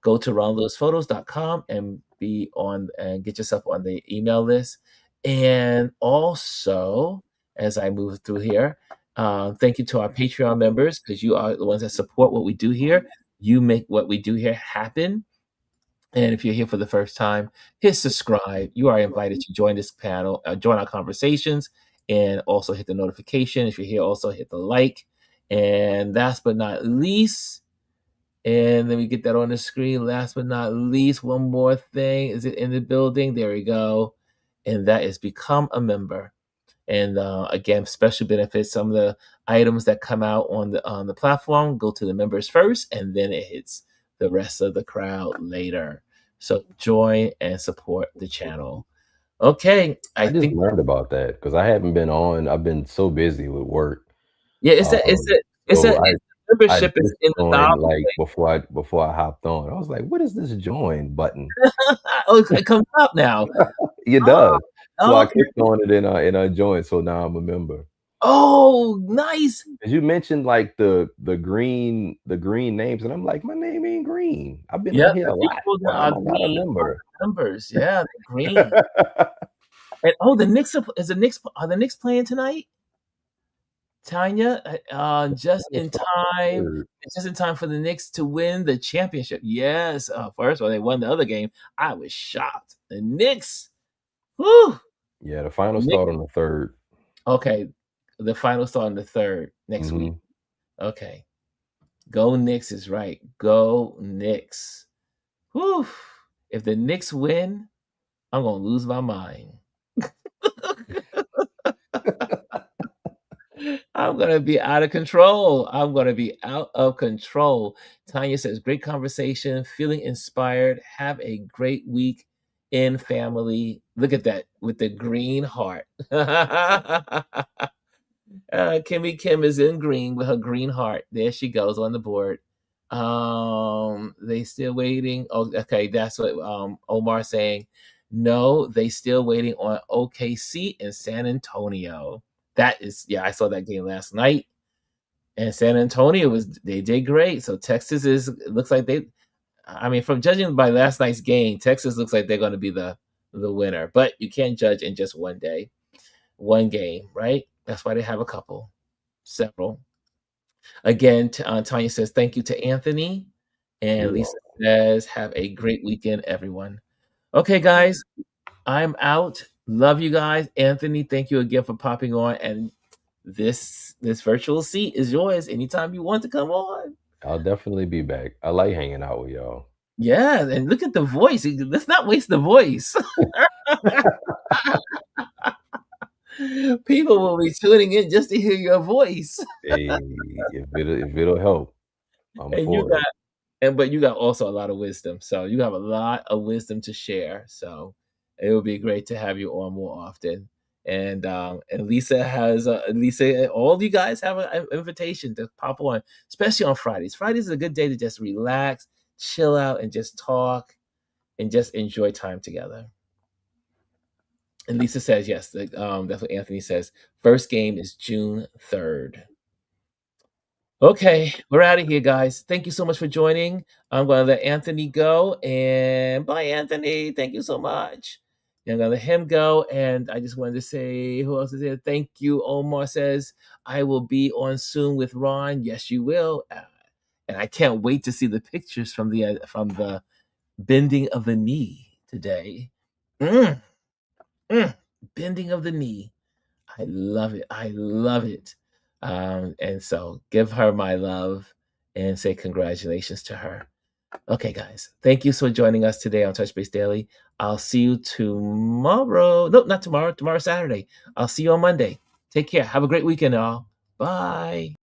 go to ronaldsphotos.com and be on and get yourself on the email list. And also, as I move through here, thank you to our Patreon members, because you are the ones that support what we do here. You make what we do here happen. And if you're here for the first time, hit subscribe. You are invited to join this panel, join our conversations, and also hit the notification. If you're here, also hit the like. And last but not least, and then we get that on the screen. Last but not least, one more thing. Is it in the building? There we go. And that is become a member. And again, special benefits. Some of the items that come out on the platform go to the members first, and then it hits the rest of the crowd later. So join and support the channel. Okay, I I just think learned about that because I haven't been on. I've been so busy with work. yeah, Um, it's a so it's, I membership is just in the dollar. joined like before I hopped on. I was like, what is this join button? Oh, it comes up now. It Oh, does. So I okay. clicked on it and I joined. So now I'm a member. Oh, nice. As you mentioned like the green names, and I'm like, my name ain't green. I've been Yep, on here the a lot. people that Why are am I not a green are member? the members. Yeah, they're green. And the Knicks are the Knicks playing tonight? Tanya, Third. just in time for the Knicks to win the championship. Yes, first of all, they won the other game. I was shocked. The Knicks, whoo, Yeah, the final Knicks. start on the third. Okay, the final start on the third next week. Hmm. Okay, go Knicks is right. Go Knicks. Whew. If the Knicks win, I'm gonna lose my mind. I'm gonna be out of control. I'm gonna be out of control. Tanya says, great conversation, feeling inspired. Have a great week in family. Look at that with the green heart. Kimmy Kim is in green with her green heart. There she goes on the board. They still waiting. Oh, okay, that's what Omar saying. No, they still waiting on OKC and San Antonio. That is, yeah, I saw that game last night. And San Antonio they did great. So Texas looks like they, I mean, from judging by last night's game, Texas looks like they're going to be the winner. But you can't judge in just one day, one game, right? That's why they have a couple, several. Again, Tanya says thank you to Anthony, and You're Lisa welcome. says have a great weekend, everyone. Okay, guys, I'm out. Love you guys. Anthony, thank you again for popping on. And this virtual seat is yours anytime you want to come on. I'll definitely be back. I like hanging out with y'all. Yeah, and look at the voice. Let's not waste the voice. People will be tuning in just to hear your voice. Hey, if it'll help, I'm And you for got it. but you got also a lot of wisdom. So you have a lot of wisdom to share. So it would be great to have you on more often. And Lisa has Lisa. All you guys have an invitation to pop on, especially on Fridays. Fridays is a good day to just relax, chill out, and just talk and just enjoy time together. And Lisa says yes. That's what Anthony says. First game is June 3rd. Okay, we're out of here, guys. Thank you so much for joining. I'm going to let Anthony go. And bye, Anthony. Thank you so much. And I'm going to let him go. And I just wanted to say, who else is there? Thank you. Omar says, I will be on soon with Ron. Yes, you will. And I can't wait to see the pictures from the bending of the knee today. Mm, bending of the knee. I love it. I love it. And so give her my love and say congratulations to her. Okay, guys. Thank you for joining us today on Touch Base Daily. I'll see you tomorrow. No, not tomorrow. Tomorrow, Saturday. I'll see you on Monday. Take care. Have a great weekend, all. Bye.